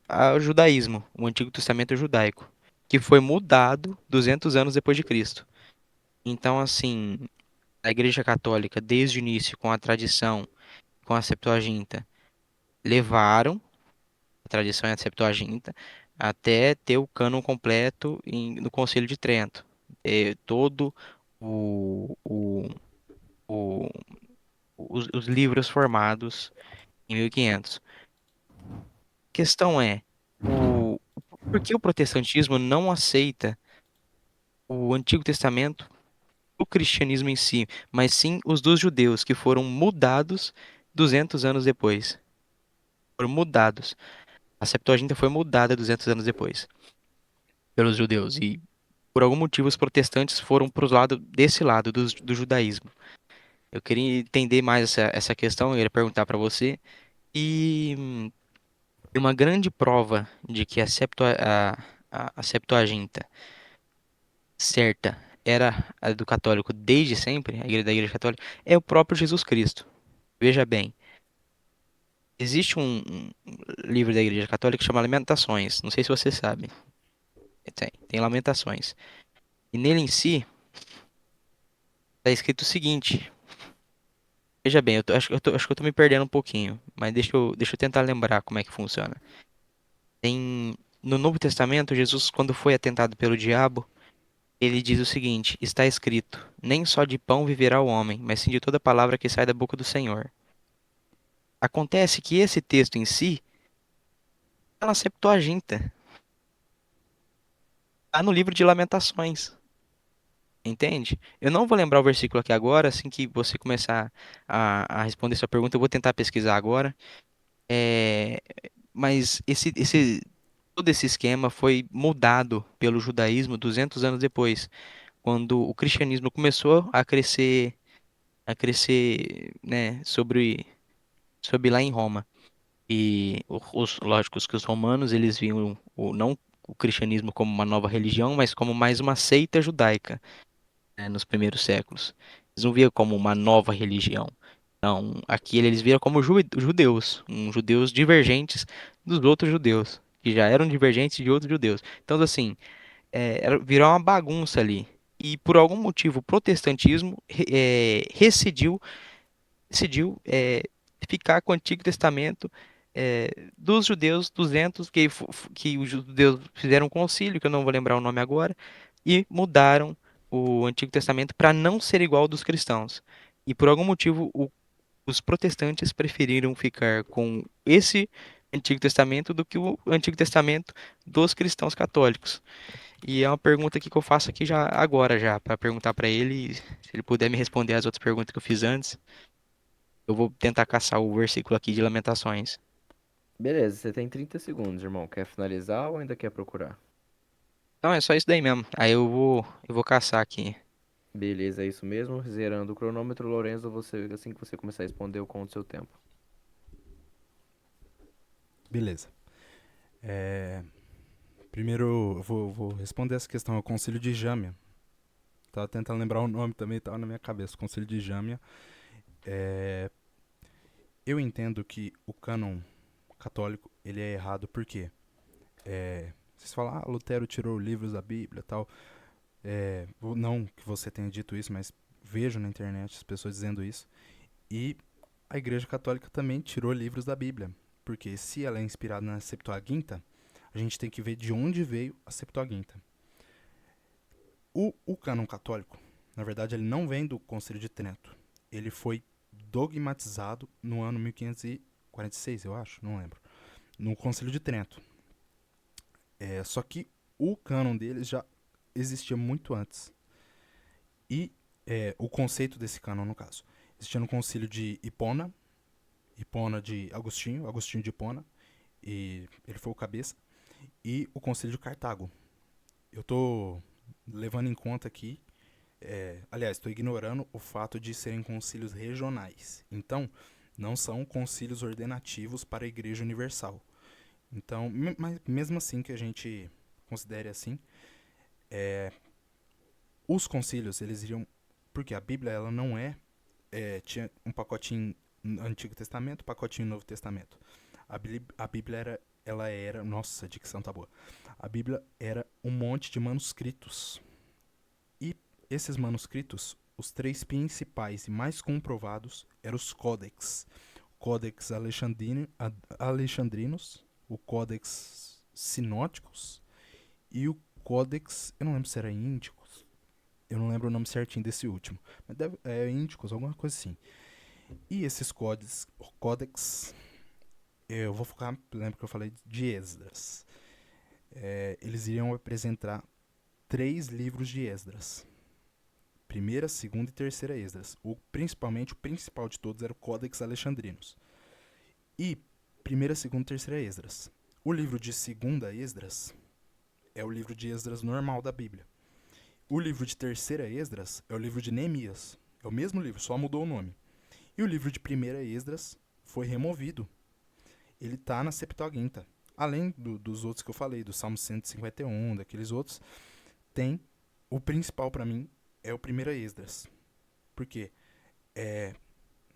ao judaísmo, o Antigo Testamento judaico, que foi mudado 200 anos depois de Cristo. Então, assim, a Igreja Católica, desde o início, com a tradição, com a Septuaginta, levaram a tradição e a Septuaginta até ter o cânon completo no Concílio de Trento. Todo o, o, o- os livros formados em 1500. A questão é, por que o protestantismo não aceita o Antigo Testamento, o cristianismo em si, mas sim os dos judeus, que foram mudados 200 anos depois? Foram mudados. A Septuaginta foi mudada 200 anos depois pelos judeus e por algum motivo os protestantes foram para o lado desse lado do judaísmo. Eu queria entender mais essa questão, eu ia perguntar para você. E uma grande prova de que a Septuaginta certa era a do católico desde sempre, a igreja da Igreja Católica, é o próprio Jesus Cristo. Veja bem, existe um livro da Igreja Católica que chama Lamentações. Não sei se você sabe. Tem Lamentações. E nele em si, está escrito o seguinte. Veja bem, acho que eu tô me perdendo um pouquinho, mas deixa eu tentar lembrar como é que funciona. No Novo Testamento, Jesus, quando foi atentado pelo diabo, ele diz o seguinte: está escrito, nem só de pão viverá o homem, mas sim de toda palavra que sai da boca do Senhor. Acontece que esse texto em si está na Septuaginta, está no livro de Lamentações, entende? Eu não vou lembrar o versículo aqui agora, assim que você começar a responder sua pergunta, eu vou tentar pesquisar agora. É, mas todo esse esquema foi mudado pelo judaísmo 200 anos depois, quando o cristianismo começou a crescer, né, sobre lá em Roma. E lógicos que os romanos, eles viam não o cristianismo como uma nova religião, mas como mais uma seita judaica, né, nos primeiros séculos. Eles não viam como uma nova religião. Então, aqui eles viram como judeus, judeus divergentes dos outros judeus, que já eram divergentes de outros judeus. Então, assim, virou uma bagunça ali. E por algum motivo, o protestantismo decidiu ficar com o Antigo Testamento dos judeus 200, que os judeus fizeram um concílio, que eu não vou lembrar o nome agora, e mudaram o Antigo Testamento para não ser igual ao dos cristãos. E por algum motivo, os protestantes preferiram ficar com esse Antigo Testamento do que o Antigo Testamento dos cristãos católicos. E é uma pergunta que eu faço aqui já agora já, para perguntar para ele, se ele puder me responder as outras perguntas que eu fiz antes. Eu vou tentar caçar o versículo aqui de Lamentações. Beleza, você tem 30 segundos, irmão. Quer finalizar ou ainda quer procurar? Então é só isso daí mesmo. Aí eu vou caçar aqui. Beleza, é isso mesmo. Zerando o cronômetro, Lorenzo, você, assim que você começar a responder, eu conto seu tempo. Beleza. É, primeiro, eu vou responder essa questão. É o Concílio de Jâmia. Tava tentando lembrar o nome também, tava na minha cabeça. O Concílio de Jâmia. É, eu entendo que o cânon católico ele é errado porque vocês falam, ah, Lutero tirou livros da Bíblia e tal. Não que você tenha dito isso, mas vejo na internet as pessoas dizendo isso. E a Igreja Católica também tirou livros da Bíblia. Porque se ela é inspirada na Septuaginta, a gente tem que ver de onde veio a Septuaginta. O cânon católico, na verdade, ele não vem do Concílio de Trento. Ele foi dogmatizado no ano 1546, eu acho, não lembro. No Concílio de Trento. Só que o cânon deles já existia muito antes. E o conceito desse cânon, no caso, existia no Concílio de Hipona, Hipona de Agostinho, Agostinho de Hipona, e ele foi o cabeça, e o Concílio de Cartago. Eu tô levando em conta aqui, aliás, estou ignorando o fato de serem concílios regionais. Então, não são concílios ordenativos para a Igreja Universal. Então, mas mesmo assim que a gente considere assim, os concílios, eles iriam... Porque a Bíblia, ela não tinha um pacotinho no Antigo Testamento, um pacotinho no Novo Testamento. A Bíblia ela era... Nossa, a dicção tá boa. A Bíblia era um monte de manuscritos. E esses manuscritos, os três principais e mais comprovados eram os códex. Códex Alexandrinos, o Códex Sinóticos e o Códex, eu não lembro se era Índicos, eu não lembro o nome certinho desse último, mas Índicos, alguma coisa assim. E esses códex, eu vou focar, lembra que eu falei de Esdras. Eles iriam apresentar três livros de Esdras. Primeira, segunda e terceira Esdras. Principalmente, o principal de todos era o Códex Alexandrinos. E primeira, segunda e terceira Esdras. O livro de segunda Esdras é o livro de Esdras normal da Bíblia. O livro de terceira Esdras é o livro de Neemias. É o mesmo livro, só mudou o nome. E o livro de primeira Esdras foi removido. Ele está na Septuaginta. Além dos outros que eu falei, do Salmo 151, daqueles outros, tem o principal para mim é o primeira Esdras. Porque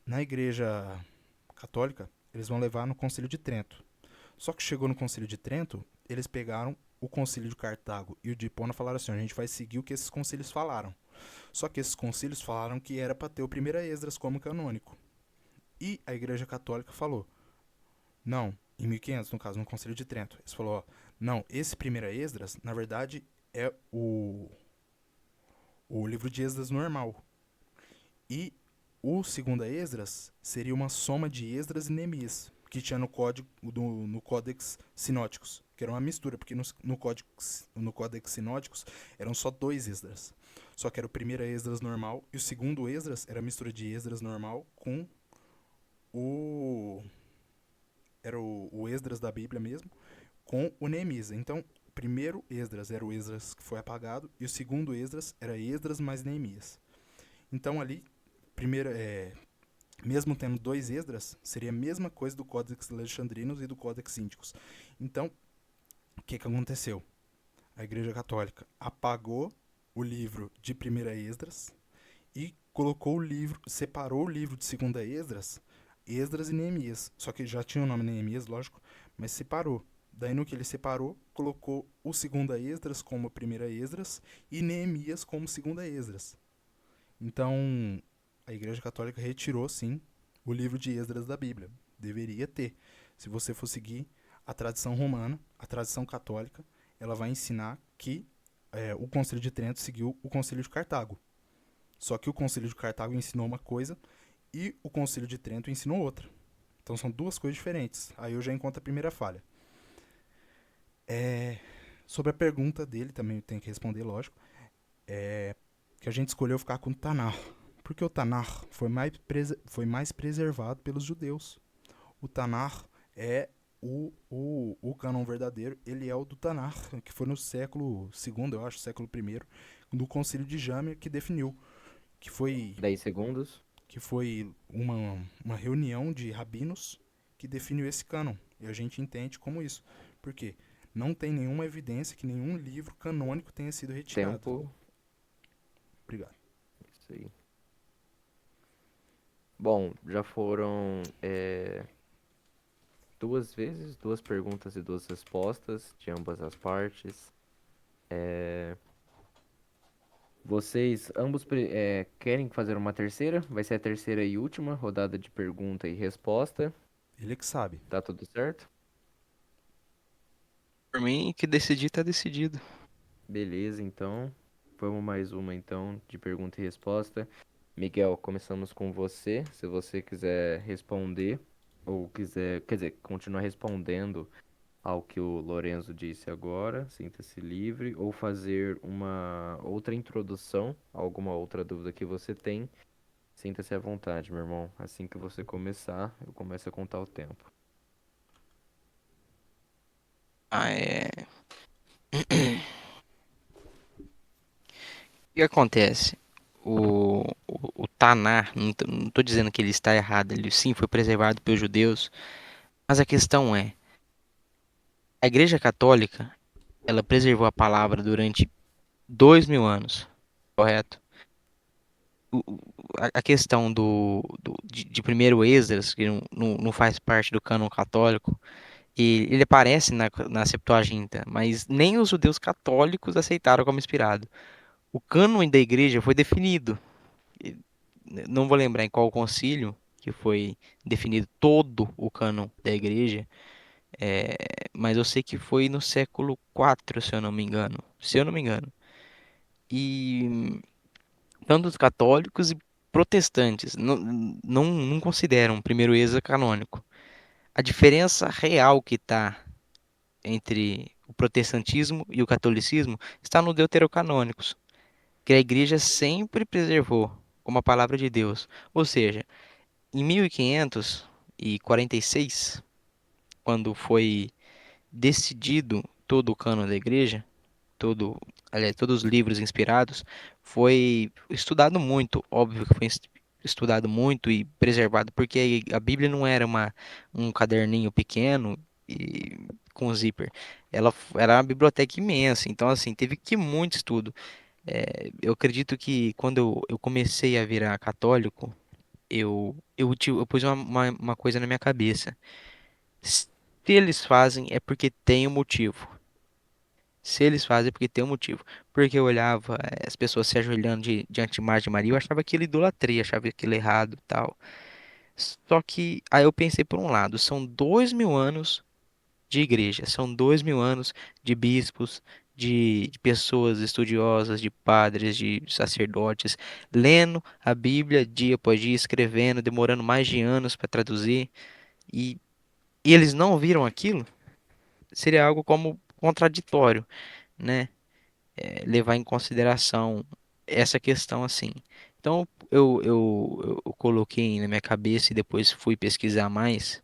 na igreja católica, eles vão levar no Concílio de Trento. Só que chegou no Concílio de Trento, eles pegaram o concílio de Cartago e o de Hipona falaram assim: a gente vai seguir o que esses concílios falaram. Só que esses concílios falaram que era para ter o primeiro Esdras como canônico. E a Igreja Católica falou: não, em 1500, no caso, no Concílio de Trento. Eles falou: ó, não, esse primeiro Esdras, na verdade, é o livro de Esdras normal. E o segundo Esdras seria uma soma de Esdras e Neemias, que tinha no Códex Sinóticos, que era uma mistura, porque no Códex Sinóticos eram só dois Esdras. Só que era o primeiro Esdras normal e o segundo Esdras era a mistura de Esdras normal com o. Era o Esdras da Bíblia mesmo, com o Neemias. Então, o primeiro Esdras era o Esdras que foi apagado e o segundo Esdras era Esdras mais Neemias. Então, ali, primeiro, mesmo tendo dois Esdras, seria a mesma coisa do Códex Alexandrinos e do Códex Índicos. Então, o que aconteceu? A Igreja Católica apagou o livro de primeira Esdras e colocou o livro, separou o livro de segunda Esdras, Esdras e Neemias. Só que já tinha o nome Neemias, lógico, mas separou. Daí no que ele separou, colocou o segunda Esdras como a primeira Esdras e Neemias como segunda Esdras. Então, a Igreja Católica retirou, sim, o livro de Esdras da Bíblia. Deveria ter. Se você for seguir a tradição romana, a tradição católica, ela vai ensinar que o Concílio de Trento seguiu o Concílio de Cartago. Só que o Concílio de Cartago ensinou uma coisa e o Concílio de Trento ensinou outra. Então são duas coisas diferentes. Aí eu já encontro a primeira falha. Sobre a pergunta dele, também eu tenho que responder, lógico. Que a gente escolheu ficar com o Tanar. Porque o Tanar foi mais preservado pelos judeus. O Tanar é o cânon verdadeiro, ele é o do Tanar, que foi no século II, eu acho, século I, do Concílio de Jâmia, que definiu, que foi, 10 segundos. que foi uma reunião de rabinos que definiu esse cânon. E a gente entende como isso. Por quê? Não tem nenhuma evidência que nenhum livro canônico tenha sido retirado. Tempo. Obrigado. Isso aí. Bom, já foram duas vezes, duas perguntas e duas respostas de ambas as partes. Vocês ambos querem fazer uma terceira? Vai ser a terceira e última rodada de pergunta e resposta. Ele que sabe. Tá tudo certo? Por mim, que decidir tá decidido. Beleza, então. Vamos mais uma então de pergunta e resposta. Miguel, começamos com você. Se você quiser responder ou quiser, quer dizer, continuar respondendo ao que o Lorenzo disse agora, sinta-se livre, ou fazer uma outra introdução, alguma outra dúvida que você tem, sinta-se à vontade, meu irmão. Assim que você começar, eu começo a contar o tempo. Ah, O que acontece? O Tanar, não tô dizendo que ele está errado, ele sim foi preservado pelos judeus, mas a questão é, a Igreja Católica, ela preservou a palavra durante 2000 anos, correto? A questão de primeiro Esdras, que não faz parte do cânon católico, e ele aparece na Septuaginta, mas nem os judeus católicos aceitaram como inspirado. O cânon da igreja foi definido. E não vou lembrar em qual concílio que foi definido todo o cânon da igreja, é, mas eu sei que foi no século IV, se eu não me engano. Se eu não me engano. E tanto os católicos e protestantes não consideram o primeiro êxodo canônico. A diferença real que está entre o protestantismo e o catolicismo está no deuterocanônicos, que a igreja sempre preservou como a palavra de Deus. Ou seja, em 1546, quando foi decidido todo o cânon da igreja, todo, aliás, todos os livros inspirados, foi estudado muito, óbvio que foi estudado muito e preservado, porque a Bíblia não era um caderninho pequeno e com zíper. Ela era uma biblioteca imensa, então assim, teve que muito estudo. Eu acredito que quando eu comecei a virar católico, eu pus uma coisa na minha cabeça. Se eles fazem, é porque tem um motivo. Se eles fazem, é porque tem um motivo. Porque eu olhava as pessoas se ajoelhando diante de imagem de Maria, eu achava aquilo idolatria, achava aquilo errado e tal. Só que aí eu pensei por um lado, são 2000 anos de igreja, são 2000 anos de bispos, de pessoas estudiosas, de padres, de sacerdotes, lendo a Bíblia dia após dia, escrevendo, demorando mais de anos para traduzir, e, e eles não viram aquilo, seria algo como contraditório, né? Levar em consideração essa questão assim. Então eu coloquei na minha cabeça e depois fui pesquisar mais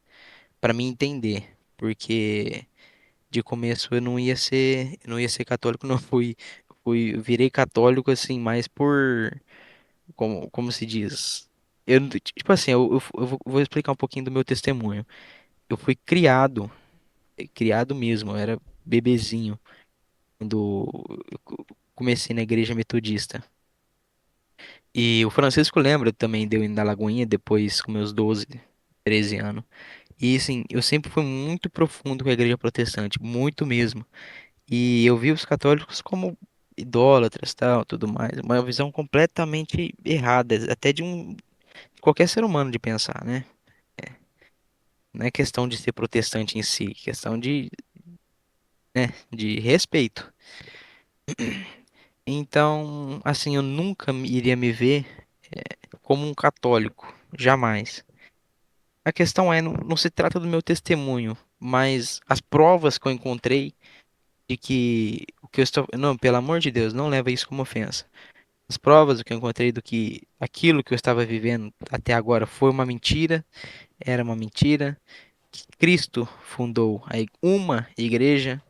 para me entender, porque de começo eu não ia ser católico, não virei católico assim, mais por, como se diz, tipo assim, eu vou explicar um pouquinho do meu testemunho. Eu fui criado mesmo, eu era bebezinho quando eu comecei na igreja metodista. E o Francisco lembra também de eu indo na Lagoinha depois com meus 12, 13 anos. E assim, eu sempre fui muito profundo com a igreja protestante, muito mesmo. E eu vi os católicos como idólatras, tal, tudo mais, uma visão completamente errada, até de qualquer ser humano de pensar, né? Não é questão de ser protestante em si, é questão de respeito. Então, assim, eu nunca iria me ver como um católico, jamais. A questão é, não se trata do meu testemunho, mas as provas que eu encontrei de que o que eu estou. Não, pelo amor de Deus, não leva isso como ofensa. As provas que eu encontrei do que aquilo que eu estava vivendo até agora foi uma mentira, era uma mentira, que Cristo fundou uma igreja,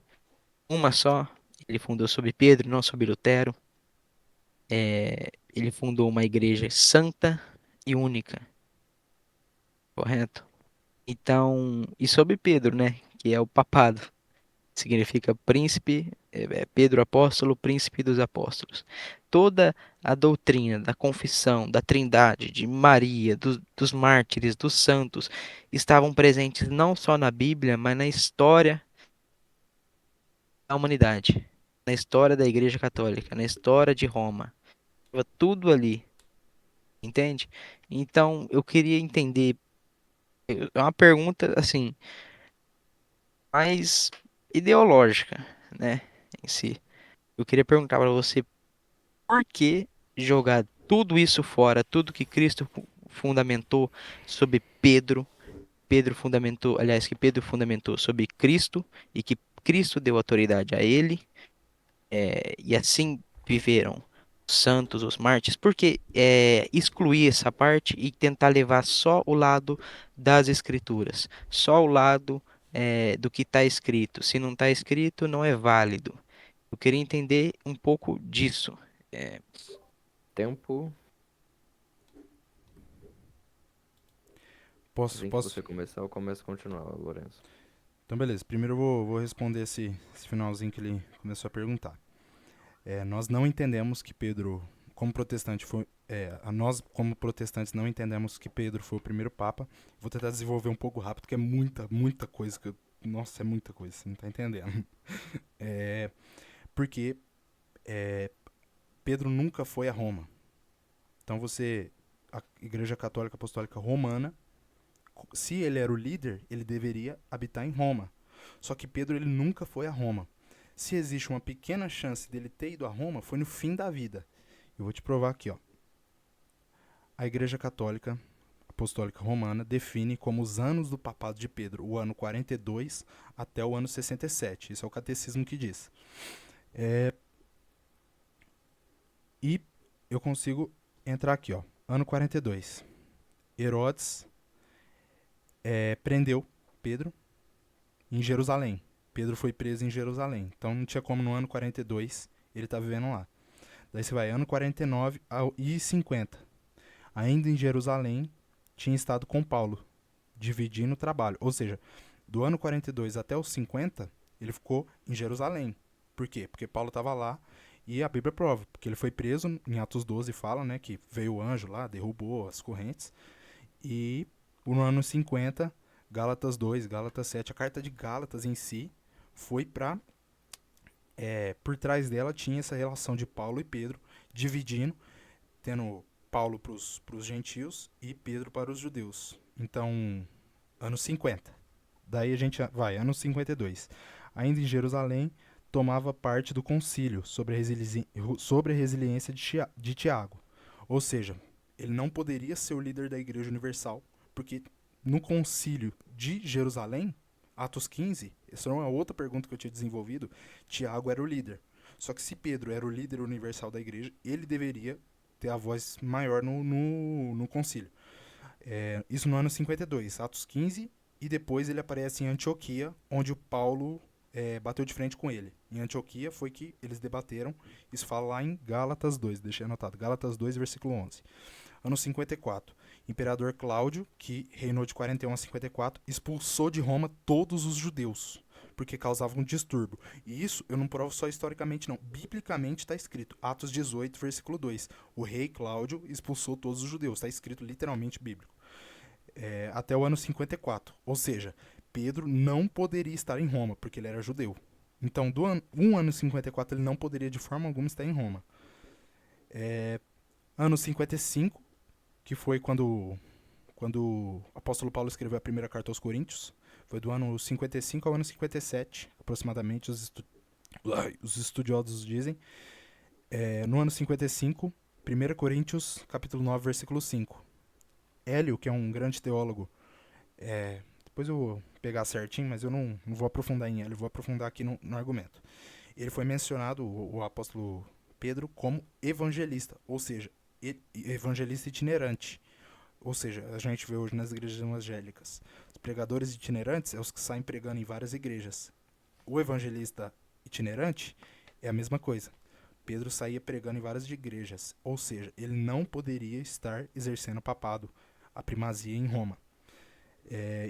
uma só. Ele fundou sobre Pedro, não sobre Lutero. Ele fundou uma igreja santa e única, correto? Então, e sobre Pedro, né? Que é o papado. Significa príncipe, Pedro apóstolo, príncipe dos apóstolos. Toda a doutrina da confissão, da Trindade, de Maria, dos mártires, dos santos, estavam presentes não só na Bíblia, mas na história da humanidade, na história da Igreja Católica, na história de Roma. Estava tudo ali, entende? Então, eu queria entender, é uma pergunta assim, mais ideológica, né, em si. Eu queria perguntar para você por que jogar tudo isso fora, tudo que Cristo fundamentou sobre Pedro, Pedro fundamentou, aliás, que Pedro fundamentou sobre Cristo e que Cristo deu autoridade a ele, e assim viveram os santos, os mártires, por que excluir essa parte e tentar levar só o lado das escrituras, só o lado do que está escrito? Se não está escrito, não é válido. Eu queria entender um pouco disso. É, Tempo. Posso, Assim que posso? você começar, eu começo a continuar, Lourenço. Então, beleza. Primeiro eu vou responder esse finalzinho que ele começou a perguntar. Nós não entendemos que Pedro, como protestante, nós, como protestantes, não entendemos que Pedro foi o primeiro papa. Vou tentar desenvolver um pouco rápido, porque é muita, muita coisa nossa, é muita coisa, você não tá entendendo. É, porque é, Pedro nunca foi a Roma. Então a Igreja Católica Apostólica Romana, se ele era o líder, ele deveria habitar em Roma. Só que Pedro ele nunca foi a Roma. Se existe uma pequena chance dele ter ido a Roma, foi no fim da vida. Eu vou te provar aqui, ó. A Igreja Católica Apostólica Romana define como os anos do papado de Pedro o ano 42 até o ano 67. Isso é o catecismo que diz. É, e eu consigo entrar aqui, ó. Ano 42. Herodes prendeu Pedro em Jerusalém. Pedro foi preso em Jerusalém. Então não tinha como no ano 42 ele estar vivendo lá. Daí você vai ano 49 e 50. Ainda em Jerusalém, tinha estado com Paulo, dividindo o trabalho. Ou seja, do ano 42 até os 50, ele ficou em Jerusalém. Por quê? Porque Paulo estava lá e a Bíblia prova. Porque ele foi preso, em Atos 12 fala, né, que veio o anjo lá, derrubou as correntes. E no ano 50, Gálatas 2, Gálatas 7, a carta de Gálatas em si foi para Por trás dela tinha essa relação de Paulo e Pedro, dividindo, tendo Paulo para os gentios e Pedro para os judeus. Então, anos 50. Daí a gente vai, anos 52. Ainda em Jerusalém, tomava parte do concílio sobre a resiliência de Tiago. Ou seja, ele não poderia ser o líder da Igreja Universal, porque no concílio de Jerusalém, Atos 15, essa é uma outra pergunta que eu tinha desenvolvido, Tiago era o líder. Só que se Pedro era o líder universal da igreja, ele deveria ter a voz maior no concílio. Isso no ano 52, Atos 15, e depois ele aparece em Antioquia, onde o Paulo bateu de frente com ele. Em Antioquia foi que eles debateram, isso fala lá em Gálatas 2, deixei anotado, Gálatas 2, versículo 11. Ano 54, Imperador Cláudio, que reinou de 41 a 54, expulsou de Roma todos os judeus, porque causavam um distúrbio. E isso eu não provo só historicamente, não. Biblicamente está escrito, Atos 18, versículo 2. O rei Cláudio expulsou todos os judeus, está escrito literalmente bíblico. Até o ano 54. Ou seja, Pedro não poderia estar em Roma, porque ele era judeu. Então, um ano 54, ele não poderia de forma alguma estar em Roma. Ano 55, que foi quando o apóstolo Paulo escreveu a primeira carta aos Coríntios. Foi do ano 55 ao ano 57, aproximadamente, os estudiosos dizem. No ano 55, 1 Coríntios, capítulo 9, versículo 5. Hélio, que é um grande teólogo, depois eu vou pegar certinho, mas eu não vou aprofundar em Hélio, vou aprofundar aqui no argumento. Ele foi mencionado, o apóstolo Pedro, como evangelista, ou seja, evangelista itinerante. Ou seja, a gente vê hoje nas igrejas evangélicas. Os pregadores itinerantes é os que saem pregando em várias igrejas. O evangelista itinerante é a mesma coisa. Pedro saía pregando em várias igrejas. Ou seja, ele não poderia estar exercendo o papado, a primazia em Roma.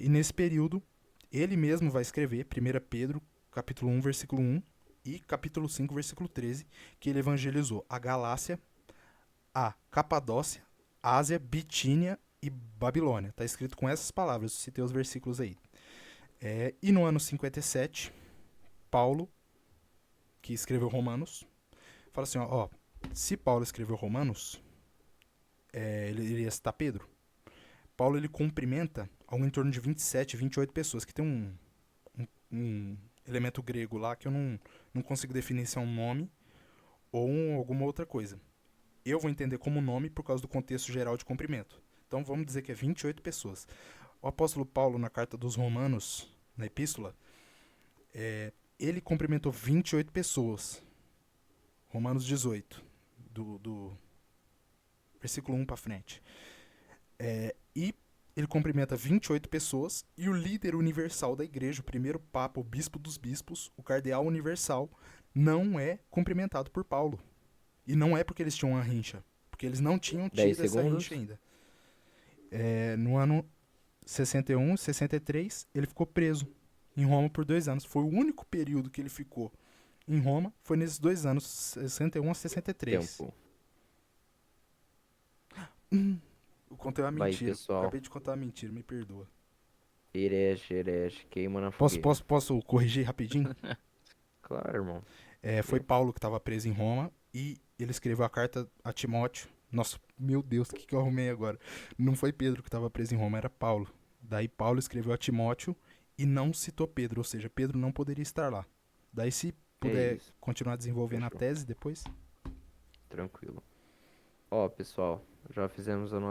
E nesse período, ele mesmo vai escrever 1 Pedro, capítulo 1, versículo 1 e capítulo 5, versículo 13, que ele evangelizou a Galácia, a Capadócia, Ásia, Bitínia e Babilônia. Está escrito com essas palavras, eu citei os versículos aí. E no ano 57, Paulo, que escreveu Romanos, fala assim, se Paulo escreveu Romanos, ele iria citar Pedro. Paulo ele cumprimenta algo em torno de 27, 28 pessoas, que tem um elemento grego lá que eu não consigo definir se é um nome ou alguma outra coisa. Eu vou entender como nome por causa do contexto geral de cumprimento. Então vamos dizer que é 28 pessoas. O apóstolo Paulo, na carta dos Romanos, na epístola, ele cumprimentou 28 pessoas. Romanos 18, do versículo 1 para frente. E ele cumprimenta 28 pessoas e o líder universal da igreja, o primeiro papa, o bispo dos bispos, o cardeal universal, não é cumprimentado por Paulo. E não é porque eles tinham uma rincha, porque eles não tinham 10 tido essa rincha segundos. ainda. No ano 61, 63, ele ficou preso em Roma por 2 anos. Foi o único período que ele ficou em Roma, foi nesses 2 anos, 61 a 63. Tempo. Eu contei uma Vai, mentira. pessoal. Acabei de contar uma mentira, me perdoa. Herege, queima na Posso, fogueira. posso, posso corrigir rapidinho? Claro, irmão. Foi Paulo que estava preso em Roma e ele escreveu a carta a Timóteo. Nossa, meu Deus, o que eu arrumei agora? Não foi Pedro que estava preso em Roma, era Paulo. Daí Paulo escreveu a Timóteo e não citou Pedro, ou seja, Pedro não poderia estar lá. Daí se É puder isso. continuar desenvolvendo a Fechou. tese depois. Tranquilo. Ó, pessoal, já fizemos as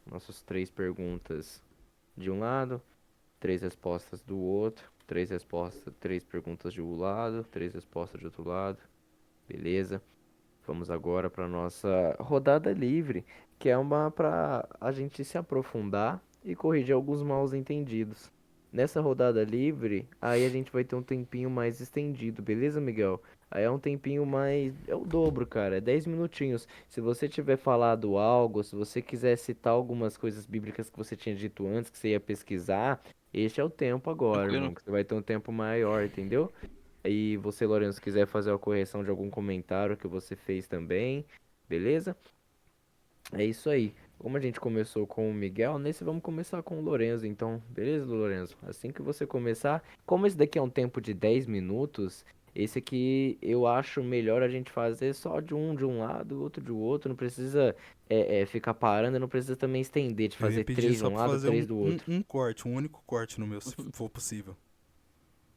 nossos 3 perguntas de um lado, 3 respostas do outro, 3 respostas, 3 perguntas de um lado, 3 respostas de outro lado. Beleza? Vamos agora para nossa rodada livre, que é uma para a gente se aprofundar e corrigir alguns maus entendidos. Nessa rodada livre, aí a gente vai ter um tempinho mais estendido, beleza, Miguel? Aí é um tempinho mais. É o dobro, cara. É 10 minutinhos. Se você tiver falado algo, se você quiser citar algumas coisas bíblicas que você tinha dito antes, que você ia pesquisar, este é o tempo agora, Tranquilo. irmão. Que você vai ter um tempo maior, entendeu? E você, Lourenço, quiser fazer a correção de algum comentário que você fez também, beleza? É isso aí. Como a gente começou com o Miguel, nesse vamos começar com o Lourenço, então, beleza, Lourenço? Assim que você começar, como esse daqui é um tempo de 10 minutos, Esse aqui eu acho melhor a gente fazer só de um lado, outro de outro. Não precisa ficar parando, não precisa também estender, de Eu ia fazer pedir três de só um pra lado, fazer três do outro. um corte, um único corte no meu, se for possível.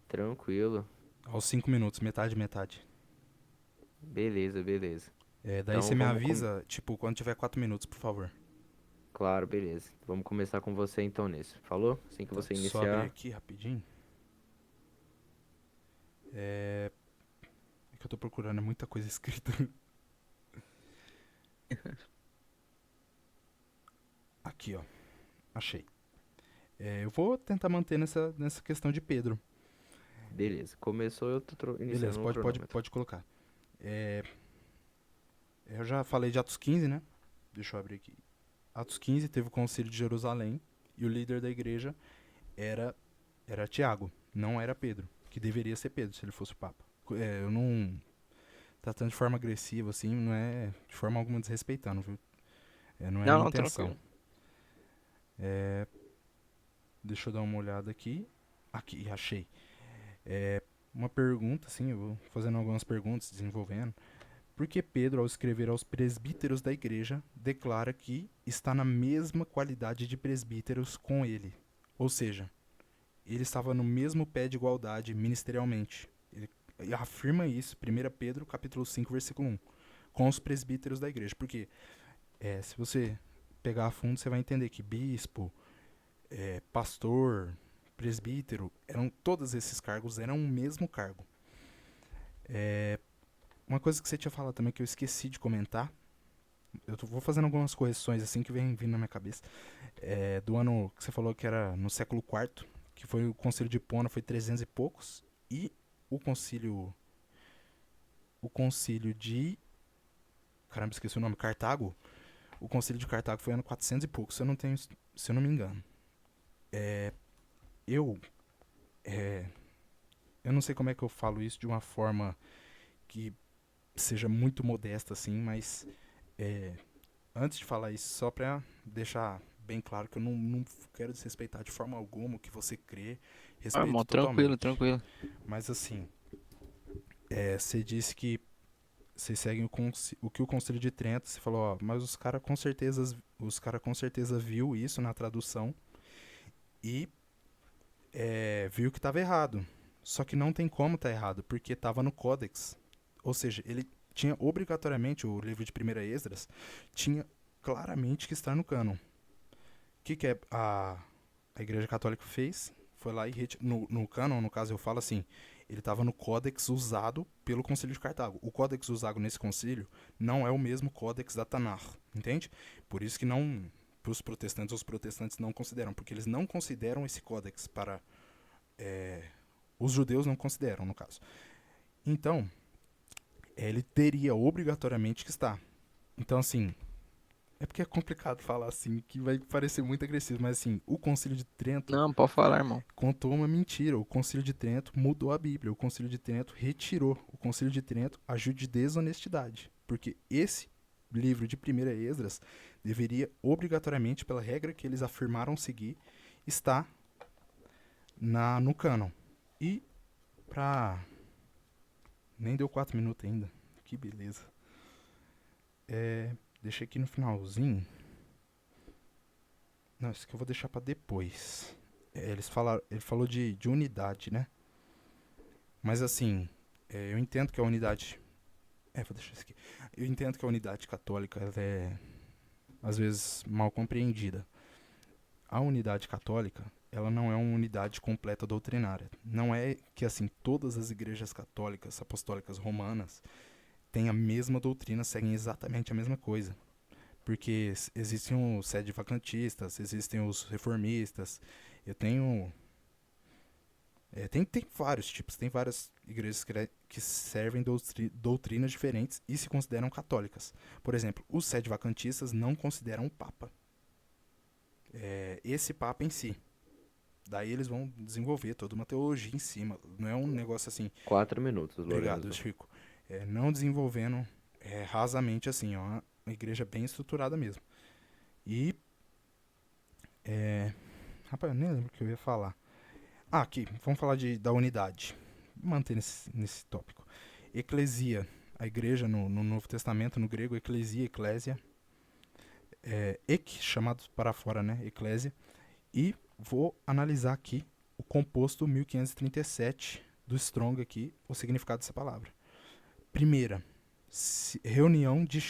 Tranquilo. Aos 5 minutos, metade, metade. Beleza, beleza. É, daí você Então me vamos avisa, tipo, quando tiver 4 minutos, por favor. Claro, beleza. Vamos começar com você então nisso. Falou? Assim que Tá, você só abrir iniciar. aqui rapidinho. É, é que eu tô procurando, é muita coisa escrita. Aqui, ó. Achei. É, eu vou tentar manter nessa questão de Pedro. Beleza. Começou, eu tô Beleza, iniciando o cronômetro. pode colocar. É, eu já falei de Atos 15, né? Deixa eu abrir aqui. Atos 15 teve o Concílio de Jerusalém e o líder da igreja era, era Tiago, não era Pedro, que deveria ser Pedro se ele fosse o Papa. Eu não. Tratando de forma agressiva, assim, não é de forma alguma desrespeitando, viu? Não é a Não, minha não, intenção. tranquilo. É, deixa eu dar uma olhada aqui. Aqui, achei. É, uma pergunta, assim, eu vou fazendo algumas perguntas, desenvolvendo. Por que Pedro, ao escrever aos presbíteros da igreja, declara que está na mesma qualidade de presbíteros com ele? Ou seja, ele estava no mesmo pé de igualdade ministerialmente. Ele afirma isso, 1 Pedro, capítulo 5, versículo 1, com os presbíteros da igreja. Porque se você pegar a fundo, você vai entender que bispo, pastor, presbítero, todos esses cargos eram o mesmo cargo. Uma coisa que você tinha falado também que eu esqueci de comentar, vou fazendo algumas correções assim que vem vindo na minha cabeça. Do ano que você falou que era no século IV, que foi o concílio de Hipona, foi 300 e poucos, e o concílio de, caramba, esqueci o nome, Cartago. O concílio de Cartago foi ano 400 e poucos, se eu não me engano. Eu é, eu não sei como é que eu falo isso de uma forma que seja muito modesta assim, mas é, antes de falar isso, só pra deixar bem claro que eu não quero desrespeitar de forma alguma o que você crê, Ah, irmão, respeito tranquilo, totalmente. tranquilo. Mas assim, você disse que vocês seguem o que o Conselho de Trento, você falou, ó, mas os cara com certeza viu isso na tradução e viu que estava errado. Só que não tem como estar errado, porque estava no Códex. Ou seja, ele tinha obrigatoriamente, o livro de Primeira Esdras, tinha claramente que estar no cânon. O que a Igreja Católica fez? Foi lá e no cânon, no caso eu falo assim, ele estava no códex usado pelo Concílio de Cartago. O códex usado nesse concílio não é o mesmo códex da Tanakh, entende? Por isso que não, para os protestantes não consideram, porque eles não consideram esse códex para os judeus não consideram, no caso. Então, ele teria obrigatoriamente que estar. Então, assim, é porque é complicado falar assim, que vai parecer muito agressivo, mas assim, o Concílio de Trento Não, pode falar, irmão. contou uma mentira. O Concílio de Trento mudou a Bíblia. O Concílio de Trento retirou. O Concílio de Trento agiu de desonestidade. Porque esse livro de Primeira Esdras deveria, obrigatoriamente, pela regra que eles afirmaram seguir, estar no cânon. E pra. Nem deu 4 minutos ainda. Que beleza. Deixei aqui no finalzinho. Não, isso que eu vou deixar pra depois. Ele falou de unidade, né? Mas assim, eu entendo que a unidade. Vou deixar isso aqui. Eu entendo que a unidade católica ela é, às vezes, mal compreendida. A unidade católica, ela não é uma unidade completa doutrinária. Não é que, assim, todas as igrejas católicas, apostólicas romanas, têm a mesma doutrina, seguem exatamente a mesma coisa. Porque existem os sede-vacantistas, existem os reformistas. Eu tenho tem vários tipos, tem várias igrejas que servem doutrinas diferentes e se consideram católicas. Por exemplo, os sede vacantistas não consideram o Papa. Esse Papa em si. Daí eles vão desenvolver toda uma teologia em cima. Não é um negócio assim. 4 minutos, Obrigado, Lorenzo. Chico. Não desenvolvendo rasamente assim. Ó, uma igreja bem estruturada mesmo. E. Rapaz, eu nem lembro o que eu ia falar. Aqui, vamos falar da unidade. manter nesse tópico. Eclesia, a igreja no Novo Testamento, no grego, eclesia, eclésia, chamado para fora, né? Eclésia. E vou analisar aqui o composto 1537 do Strong aqui, o significado dessa palavra. Primeira, reunião de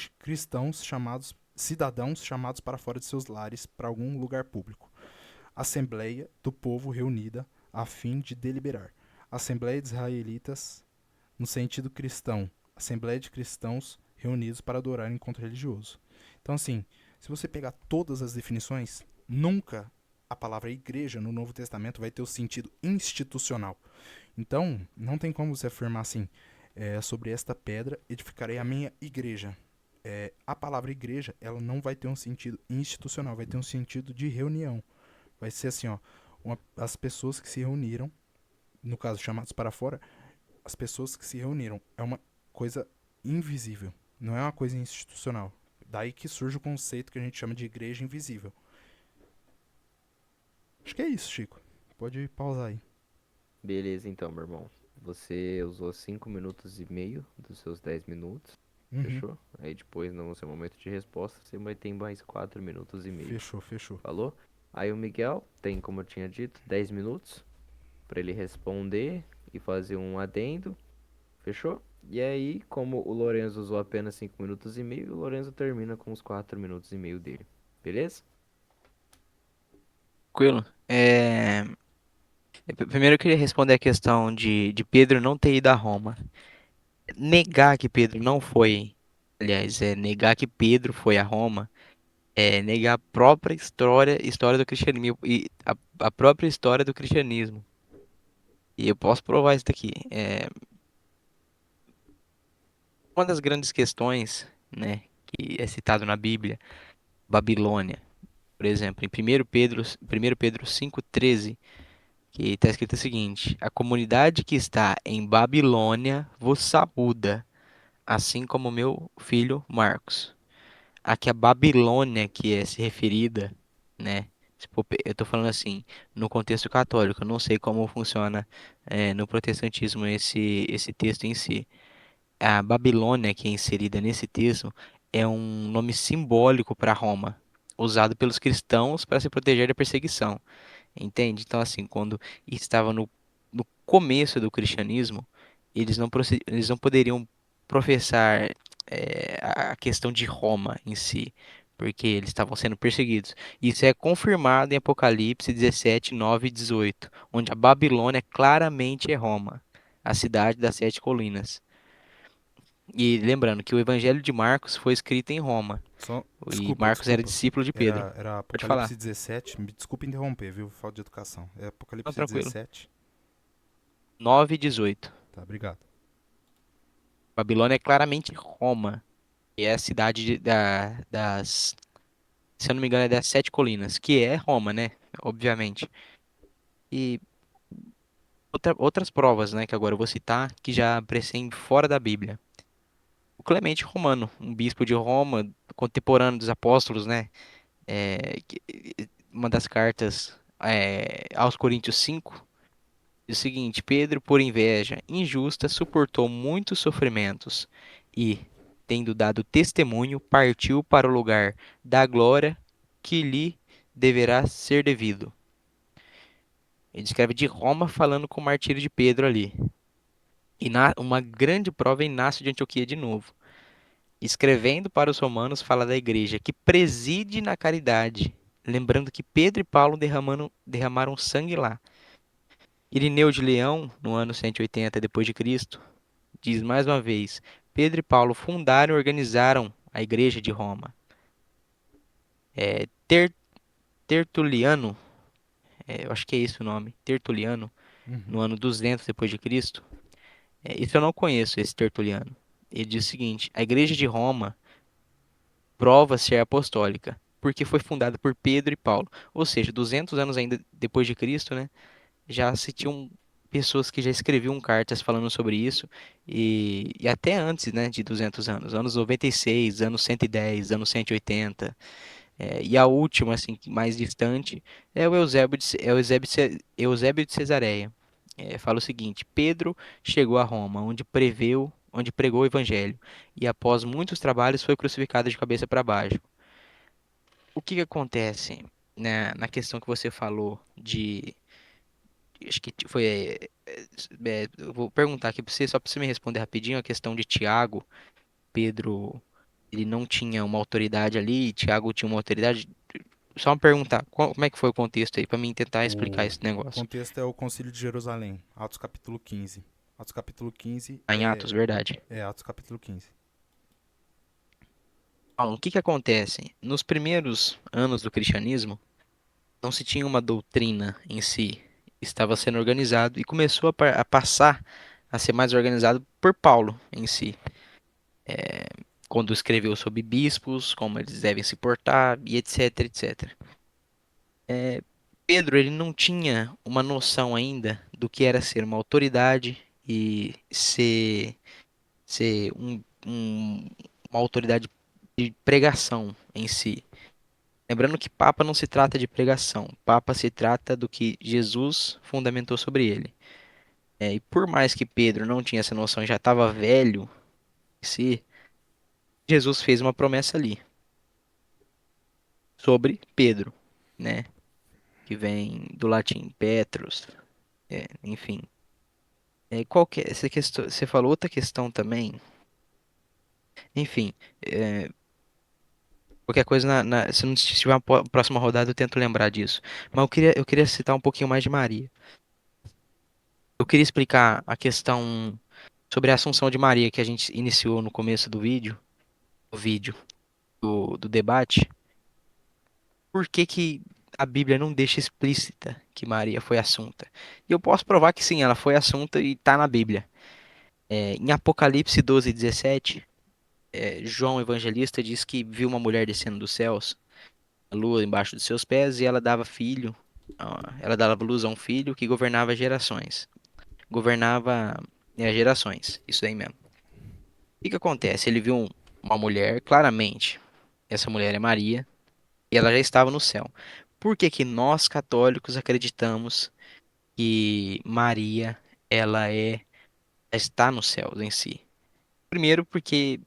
cidadãos chamados para fora de seus lares para algum lugar público. Assembleia do povo reunida a fim de deliberar. Assembleia de israelitas no sentido cristão. Assembleia de cristãos reunidos para adorar em encontro religioso. Então, assim, se você pegar todas as definições, nunca a palavra igreja no Novo Testamento vai ter o sentido institucional. Então, não tem como você afirmar assim, sobre esta pedra edificarei a minha igreja. A palavra igreja, ela não vai ter um sentido institucional, vai ter um sentido de reunião. Vai ser assim, ó, as pessoas que se reuniram, no caso chamados para fora, as pessoas que se reuniram. É uma coisa invisível, não é uma coisa institucional. Daí que surge o conceito que a gente chama de igreja invisível. Acho que é isso, Chico. Pode pausar aí. Beleza, então, meu irmão. Você usou 5 minutos e meio dos seus 10 minutos. Uhum. Fechou? Aí depois, no seu momento de resposta, você vai ter mais 4 minutos e meio. Fechou, fechou. Falou? Aí o Miguel tem, como eu tinha dito, 10 minutos para ele responder e fazer um adendo. Fechou? E aí, como o Lorenzo usou apenas 5 minutos e meio, o Lorenzo termina com os 4 minutos e meio dele. Beleza? Tranquilo. Primeiro eu queria responder a questão de Pedro não ter ido a Roma. Negar que Pedro não foi, aliás, negar que Pedro foi a Roma, é negar a própria história do cristianismo e a própria história do cristianismo. E eu posso provar isso daqui. Uma das grandes questões, né, que é citado na Bíblia, Babilônia, por exemplo, em 1 Pedro 5,13, que está escrito o seguinte: a comunidade que está em Babilônia vos saúda, assim como meu filho Marcos. Aqui a Babilônia que é se referida, né? Eu estou falando assim, no contexto católico, eu não sei como funciona no protestantismo esse texto em si. A Babilônia que é inserida nesse texto é um nome simbólico para Roma, usado pelos cristãos para se proteger da perseguição. Entende? Então, assim, quando estava no começo do cristianismo, eles não poderiam professar a questão de Roma em si, porque eles estavam sendo perseguidos. Isso é confirmado em Apocalipse 17, 9 e 18, onde a Babilônia claramente é Roma, a cidade das sete colinas. E lembrando que o Evangelho de Marcos foi escrito em Roma, Só, e desculpa, Marcos era desculpa. discípulo de Pedro. Era Pode falar. Apocalipse 17. Me desculpa interromper, viu? Falta de educação. É Não, Apocalipse tranquilo. 17. 9 e 18. Tá, obrigado. Babilônia é claramente Roma, que é a cidade se eu não me engano, é das sete colinas, que é Roma, né? Obviamente. E outras provas, né, que agora eu vou citar, que já aparecem fora da Bíblia. O Clemente Romano, um bispo de Roma, contemporâneo dos apóstolos, né? Uma das cartas aos Coríntios 5 diz o seguinte: Pedro, por inveja injusta, suportou muitos sofrimentos e, tendo dado testemunho, partiu para o lugar da glória que lhe deverá ser devido. Ele escreve de Roma falando com o martírio de Pedro ali. E uma grande prova é Inácio de Antioquia de novo. Escrevendo para os romanos, fala da igreja que preside na caridade, lembrando que Pedro e Paulo derramaram sangue lá. Irineu de Leão, no ano 180 depois de Cristo, diz mais uma vez: Pedro e Paulo fundaram e organizaram a igreja de Roma. Tertuliano, eu acho que é esse o nome, Tertuliano, no Uhum. ano 200 depois de Cristo. Isso eu não conheço, esse Tertuliano. Ele diz o seguinte: a igreja de Roma prova ser apostólica, porque foi fundada por Pedro e Paulo. Ou seja, 200 anos ainda depois de Cristo, né? Já se tinham pessoas que já escreviam cartas falando sobre isso, e até antes, né, de 200 anos, anos 96, anos 110, anos 180, e a última, assim, mais distante, é o Eusébio de Cesareia. Fala o seguinte: Pedro chegou a Roma, onde pregou o evangelho, e após muitos trabalhos foi crucificado de cabeça para baixo. O que que acontece, né, na questão que você falou de, acho que foi, eu vou perguntar aqui para você, só para você me responder rapidinho a questão de Tiago. Pedro, ele não tinha uma autoridade ali, Tiago tinha uma autoridade. Só me perguntar, como é que foi o contexto aí, para mim tentar explicar O esse negócio. contexto é o Concílio de Jerusalém, Atos capítulo 15. Atos capítulo 15 Tá em Atos, verdade. é Atos capítulo 15. Bom, o que que acontece? Nos primeiros anos do cristianismo, não se tinha uma doutrina em si. Estava sendo organizado e começou a passar a ser mais organizado por Paulo em si, quando escreveu sobre bispos, como eles devem se portar e etc, etc. É, Pedro, ele não tinha uma noção ainda do que era ser uma autoridade e ser uma autoridade de pregação em si. Lembrando que Papa não se trata de pregação, Papa se trata do que Jesus fundamentou sobre ele. E por mais que Pedro não tinha essa noção e já estava velho em si, Jesus fez uma promessa ali sobre Pedro, né? Que vem do latim Petrus, enfim. Qual que é essa questão? Você falou outra questão também. Enfim, é, qualquer coisa se não tiver uma próxima rodada eu tento lembrar disso. Mas eu queria citar um pouquinho mais de Maria. Eu queria explicar a questão sobre a Assunção de Maria que a gente iniciou no começo do vídeo do debate. Por que que a Bíblia não deixa explícita que Maria foi assunta? E eu posso provar que sim, ela foi assunta e está na Bíblia. Em Apocalipse 12:17, João Evangelista diz que viu uma mulher descendo dos céus, a lua embaixo dos seus pés, e ela dava filho, ela dava luz a um filho que governava gerações. Governava, gerações, isso aí mesmo. O que que acontece? Ele viu uma mulher, claramente, essa mulher é Maria, e ela já estava no céu. Por que que nós católicos acreditamos que Maria, ela já está no céu em si? Primeiro porque,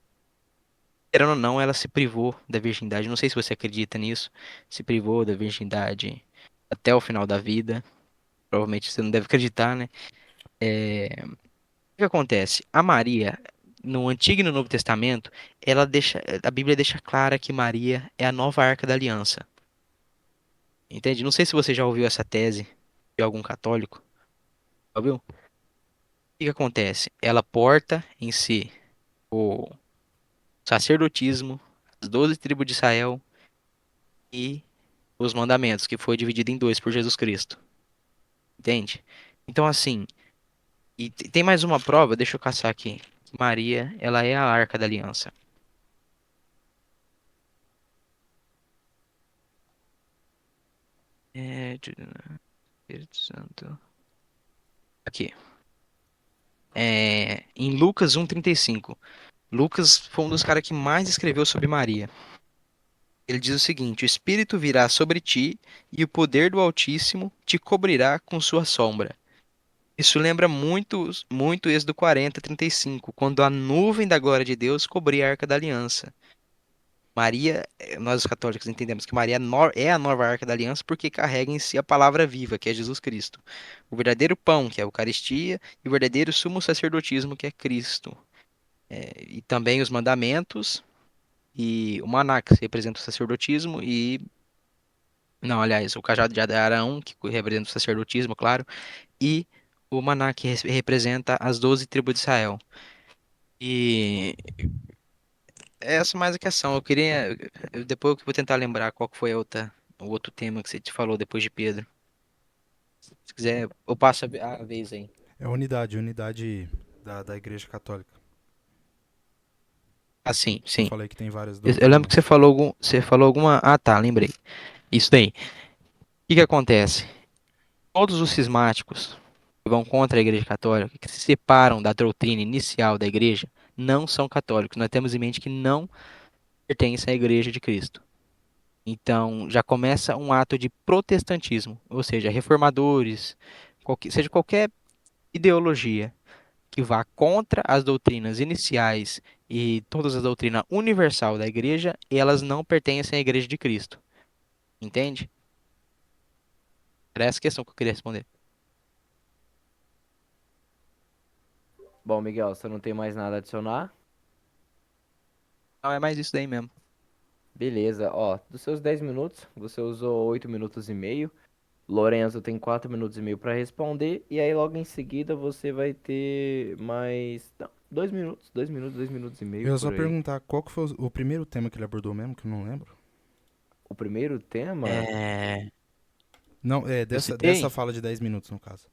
querendo ou não, ela se privou da virgindade. Não sei se você acredita nisso. Se privou da virgindade até o final da vida. Provavelmente você não deve acreditar, né? O que acontece? A Maria, no Antigo e no Novo Testamento, a Bíblia deixa clara que Maria é a nova Arca da Aliança. Entende? Não sei se você já ouviu essa tese de algum católico. Já ouviu? O que que acontece? Ela porta em si o sacerdotismo, as 12 tribos de Israel e os mandamentos, que foi dividido em dois por Jesus Cristo. Entende? Então, assim, e tem mais uma prova, deixa eu caçar aqui. Maria, ela é a Arca da Aliança. Espírito Santo. Aqui. Em Lucas 1:35. Lucas foi um dos caras que mais escreveu sobre Maria. Ele diz o seguinte: o Espírito virá sobre ti e o poder do Altíssimo te cobrirá com sua sombra. Isso lembra muito, muito Êxodo 40:35, quando a nuvem da glória de Deus cobria a Arca da Aliança. Maria, nós os católicos entendemos que Maria é a nova Arca da Aliança porque carrega em si a palavra viva, que é Jesus Cristo. O verdadeiro pão, que é a Eucaristia, e o verdadeiro sumo sacerdotismo, que é Cristo. E também os mandamentos e o maná, que representa o sacerdotismo, e não, aliás, o cajado de Arão, que representa o sacerdotismo, claro, e o maná, que representa as 12 tribos de Israel. E essa é mais a questão. Depois eu vou tentar lembrar qual que foi o outro tema que você te falou depois de Pedro. Se quiser, eu passo a vez aí. É a unidade da Igreja Católica. Ah, sim, Eu sim. falei que tem várias Eu lembro que você doutrinas. falou você falou alguma. Ah, tá, lembrei. Isso daí. O que que acontece? Todos os cismáticos que vão contra a Igreja Católica, que se separam da doutrina inicial da Igreja, não são católicos. Nós temos em mente que não pertencem à Igreja de Cristo. Então, já começa um ato de protestantismo, ou seja, reformadores, seja qualquer. ideologia que vá contra as doutrinas iniciais e todas as doutrinas universal da igreja, elas não pertencem à igreja de Cristo. Entende? Era essa a questão que eu queria responder. Bom, Miguel, você não tem mais nada a adicionar? Não, é mais isso daí mesmo. Beleza, ó, dos seus 10 minutos, você usou 8 minutos e meio. Lorenzo tem 4 minutos e meio para responder. E aí, logo em seguida, você vai ter mais. Não, 2 minutos, 2 minutos, 2 minutos e meio Eu ia por só aí. perguntar qual que foi o primeiro tema que ele abordou mesmo, que eu não lembro. O primeiro tema. É, Não, é eu dessa citei, fala de 10 minutos, no caso.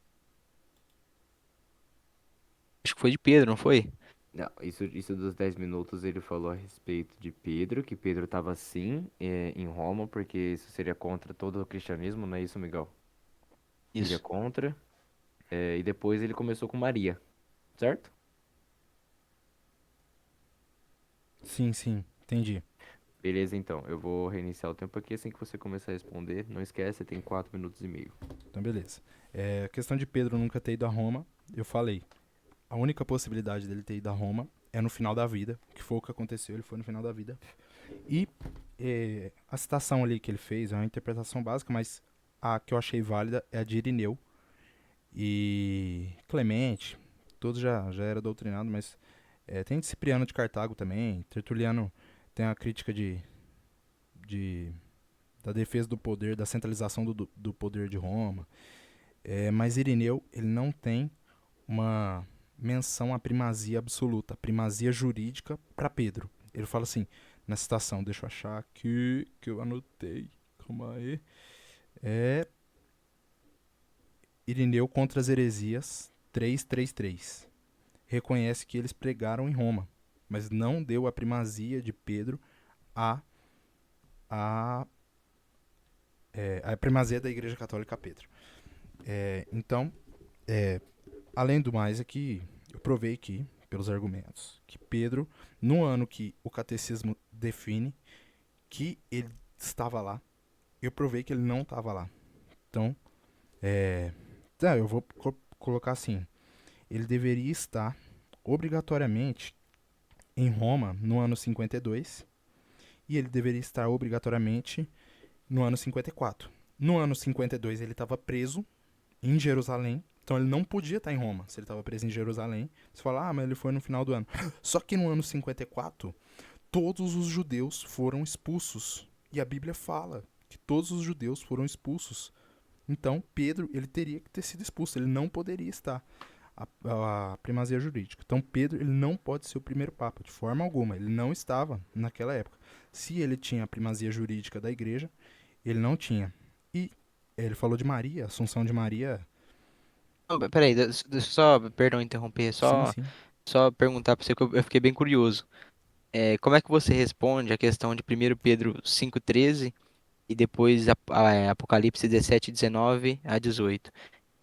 acho que foi de Pedro, não foi? Não, isso dos 10 minutos ele falou a respeito de Pedro, que Pedro estava sim em Roma, porque isso seria contra todo o cristianismo, não é isso, Miguel? Iria Isso. contra. E depois ele começou com Maria, certo? Sim, sim, entendi. Beleza, então. Eu vou reiniciar o tempo aqui assim que você começar a responder. Não esquece, você tem 4 minutos e meio. Então, beleza. A questão de Pedro nunca ter ido a Roma, eu falei. A única possibilidade dele ter ido a Roma é no final da vida, que foi o que aconteceu, ele foi no final da vida. E a citação ali que ele fez é uma interpretação básica, mas a que eu achei válida é a de Irineu e Clemente. Todos já era doutrinado, mas tem de Cipriano de Cartago também. Tertuliano tem a crítica de da defesa do poder, da centralização do poder de Roma. Mas Irineu, ele não tem uma menção à primazia absoluta, à primazia jurídica para Pedro. Ele fala assim, na citação, deixa eu achar aqui, que eu anotei, calma aí. É Irineu contra as heresias 333. Reconhece que eles pregaram em Roma, mas não deu a primazia de Pedro a, a, a primazia da Igreja Católica a Pedro. Então, é, além do mais, aqui eu provei aqui, pelos argumentos, que Pedro, no ano que o catecismo define que ele estava lá, eu provei que ele não estava lá. Então, eu vou colocar assim: ele deveria estar obrigatoriamente em Roma no ano 52 e ele deveria estar obrigatoriamente no ano 54. No ano 52 ele estava preso em Jerusalém, então ele não podia estar em Roma. Se ele estava preso em Jerusalém, você fala, mas ele foi no final do ano. Só que no ano 54, todos os judeus foram expulsos. E a Bíblia fala que todos os judeus foram expulsos. Então, Pedro, ele teria que ter sido expulso, ele não poderia estar a primazia jurídica. Então, Pedro, ele não pode ser o primeiro papa, de forma alguma. Ele não estava naquela época. Se ele tinha a primazia jurídica da igreja, ele não tinha. E ele falou de Maria, Assunção de Maria. Não, peraí, deixa eu só, perdão interromper, Sim, só, sim. só perguntar pra você que eu fiquei bem curioso. Como é que você responde a questão de 1 Pedro 5,13 e depois Apocalipse 17, 19 a 18?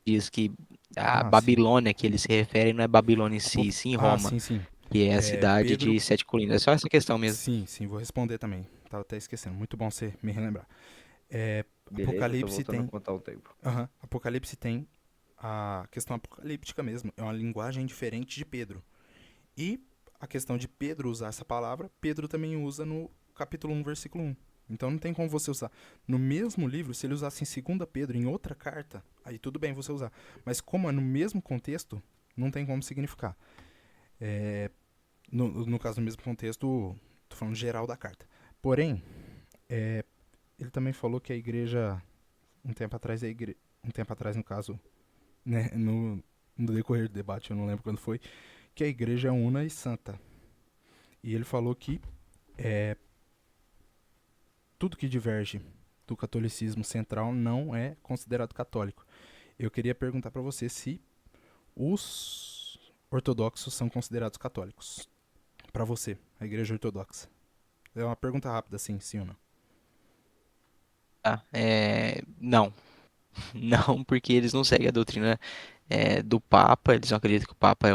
Diz que a Ah, sim. Babilônia que eles se referem não é Babilônia em si, e sim Ah, Roma, sim, sim. que é a cidade Pedro. de Sete Colinas. É só essa questão mesmo. Sim, sim, vou responder também. Tava até esquecendo. Muito bom você me relembrar. Beleza, tô Apocalipse voltando a tem. contar o tempo. Apocalipse tem a questão apocalíptica mesmo. É uma linguagem diferente de Pedro. E a questão de Pedro usar essa palavra, Pedro também usa no capítulo 1, versículo 1. Então não tem como você usar. No mesmo livro, se ele usasse em 2 Pedro, em outra carta, aí tudo bem você usar. Mas como é no mesmo contexto, não tem como significar. É, no caso, no mesmo contexto, tô falando geral da carta. Porém, é, ele também falou que a igreja, um tempo atrás, no caso, né, no decorrer do debate, eu não lembro quando foi, que a igreja é una e santa. E ele falou que é, tudo que diverge do catolicismo central não é considerado católico. Eu queria perguntar para você se os ortodoxos são considerados católicos. Para você, a igreja ortodoxa. É uma pergunta rápida, sim ou não? Tá? Não, não, porque eles não seguem a doutrina do Papa, eles não acreditam que o Papa é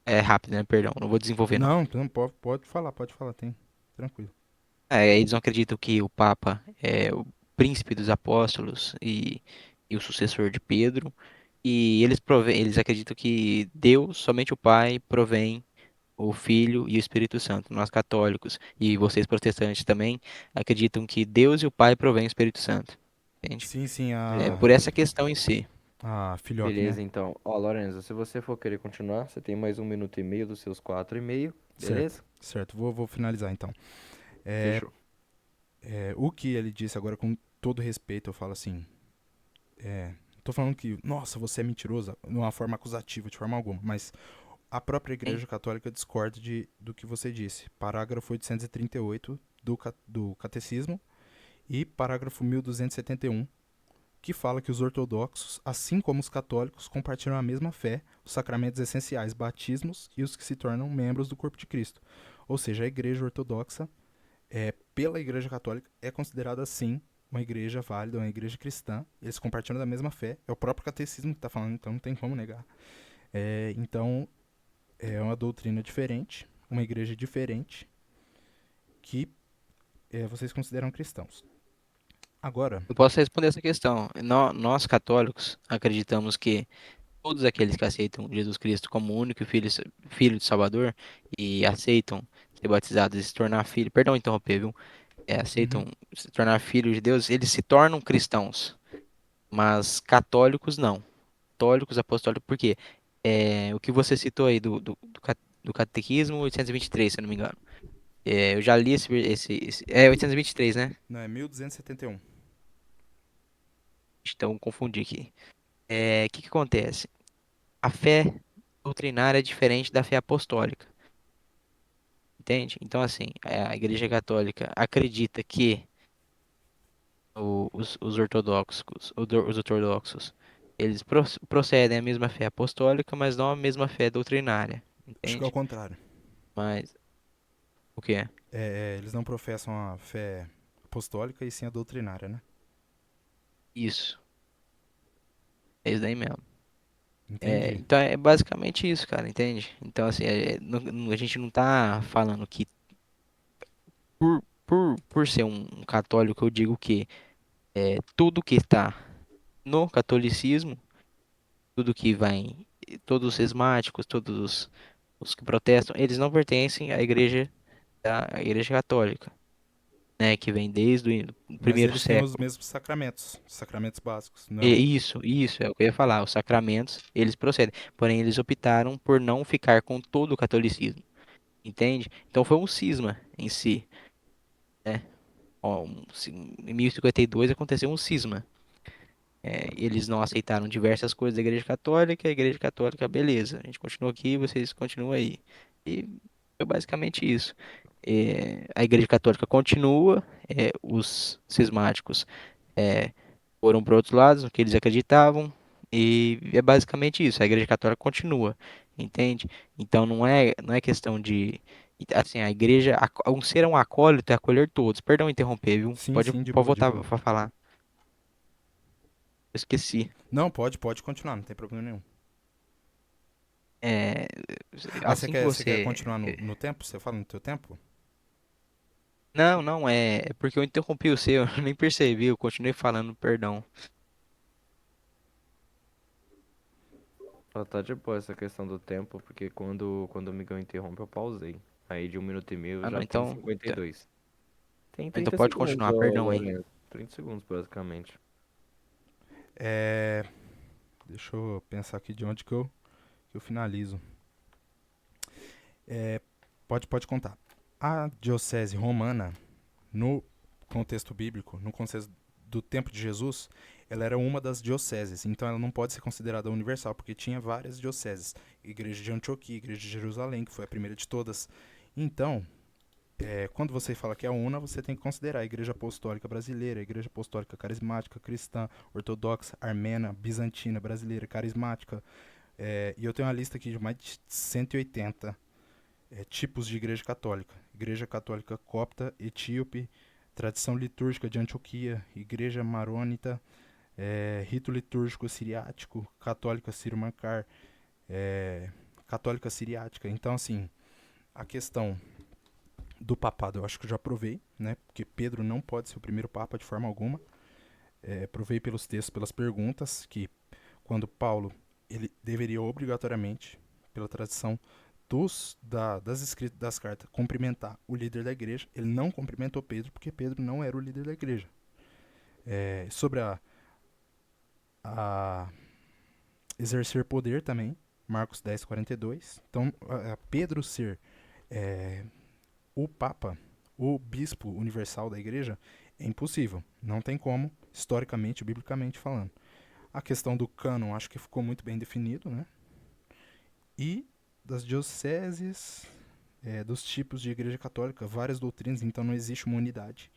é rápido, né? Perdão, não vou desenvolver não. Não, pode falar, tem. Tranquilo. Eles não acreditam que o Papa é o príncipe dos apóstolos e o sucessor de Pedro. e eles acreditam que Deus, somente o Pai, provém o Filho e o Espírito Santo. Nós católicos e vocês protestantes também acreditam que Deus e o Pai provém o Espírito Santo. Entende? Sim, sim, É por essa questão em si. a filhoque, né? Beleza, então. Ó, Lorenzo, se você for querer continuar, você tem mais 1 minuto e meio dos seus 4 e meio, Certo, beleza? certo. Vou finalizar então. É, Fechou. o que ele disse agora, com todo respeito, eu falo assim. Tô falando que, nossa, você é mentirosa, de uma forma acusativa, de forma alguma, mas a própria Hein? Igreja Católica discorda do que você disse. Parágrafo 838 do Catecismo e parágrafo 1271, que fala que os ortodoxos, assim como os católicos, compartilham a mesma fé, os sacramentos essenciais, batismos e os que se tornam membros do corpo de Cristo. Ou seja, a Igreja Ortodoxa, pela Igreja Católica, é considerada sim uma igreja válida, uma igreja cristã. Eles compartilham da mesma fé. É o próprio catecismo que está falando, então não tem como negar. Então, é uma doutrina diferente, uma igreja diferente, que vocês consideram cristãos. Agora, Eu posso responder essa questão. Nós, católicos, acreditamos que todos aqueles que aceitam Jesus Cristo como único filho de Salvador e aceitam ser batizados e se tornar filho, perdão interromper, viu? Aceitam uhum, se tornar filhos de Deus, eles se tornam cristãos, mas católicos não. Católicos, apostólicos, por quê? O que você citou aí do Catequismo 823, se eu não me engano. Eu já li é 823, né? não, é 1271. Então confundi aqui. O que que acontece? A fé doutrinária é diferente da fé apostólica, entende? Então, assim, a Igreja Católica acredita que os ortodoxos, os ortodoxos, eles procedem à mesma fé apostólica, mas não à mesma fé doutrinária, Acho que é o entende? contrário. Mas o que é? Eles não professam a fé apostólica e sim a doutrinária, né? Isso, é isso daí mesmo. Entendi. Então é basicamente isso, cara, entende? Então, assim, a gente não tá falando que por ser um católico, eu digo que tudo que está no catolicismo, tudo que vai, todos os cismáticos, todos os que protestam, eles não pertencem à igreja católica, né, que vem desde o Mas primeiro eles têm os século. mesmos sacramentos, sacramentos básicos, E não? isso é o que eu ia falar, os sacramentos, eles procedem, porém eles optaram por não ficar com todo o catolicismo, entende? Então foi um cisma em si, né? Ó, em 1052 aconteceu um cisma. Eles não aceitaram diversas coisas da Igreja Católica, a Igreja Católica, beleza, a gente continua aqui, vocês continuam aí. E foi basicamente isso. A Igreja Católica continua, os cismáticos é, foram para outros lados, no que eles acreditavam, e é basicamente isso, a Igreja Católica continua, entende? Então não é questão de. Assim, a igreja, um ser um acólito é acolher todos. Perdão interromper, viu? Sim, Pode, sim, de pode boa, de voltar boa. para falar. Eu esqueci. Não, pode continuar, não tem problema nenhum. É, Ah, assim que você quer você. continuar no tempo? Você fala no teu tempo? Não, não, é porque eu interrompi o seu, eu nem percebi, eu continuei falando, perdão. Tá de boa essa questão do tempo, porque quando o Miguel interrompe, eu pausei. Aí de 1 minuto e meio Ah, não, já tem 52. Tem então 30 pode segundos, continuar, ô perdão aí. Lourenço. 30 segundos, basicamente. É, deixa eu pensar aqui de onde que eu finalizo. É, pode contar. A diocese romana, no contexto bíblico, no contexto do tempo de Jesus, ela era uma das dioceses, então ela não pode ser considerada universal, porque tinha várias dioceses. Igreja de Antioquia, Igreja de Jerusalém, que foi a primeira de todas. Então, quando você fala que é una, você tem que considerar a Igreja Apostólica Brasileira, a Igreja Apostólica Carismática, Cristã, Ortodoxa, Armena, Bizantina, Brasileira, Carismática. E eu tenho uma lista aqui de mais de 180 tipos de Igreja Católica. Igreja Católica Copta, Etíope, Tradição Litúrgica de Antioquia, Igreja Maronita, Rito Litúrgico Siriático, Católica Sírio-Mancar, Católica Siriática. Então, assim, a questão do papado eu acho que eu já provei, né? Porque Pedro não pode ser o primeiro papa de forma alguma. Provei pelos textos, pelas perguntas, que quando Paulo ele deveria obrigatoriamente, pela tradição das escritas das cartas, cumprimentar o líder da igreja. Ele não cumprimentou Pedro porque Pedro não era o líder da igreja. Sobre a exercer poder também, Marcos 10:42. Então, Pedro ser é, o Papa, o bispo universal da igreja, é impossível. Não tem como, historicamente, biblicamente falando. A questão do cânon acho que ficou muito bem definido, né? E das dioceses, dos tipos de igreja católica, várias doutrinas, então não existe uma unidade.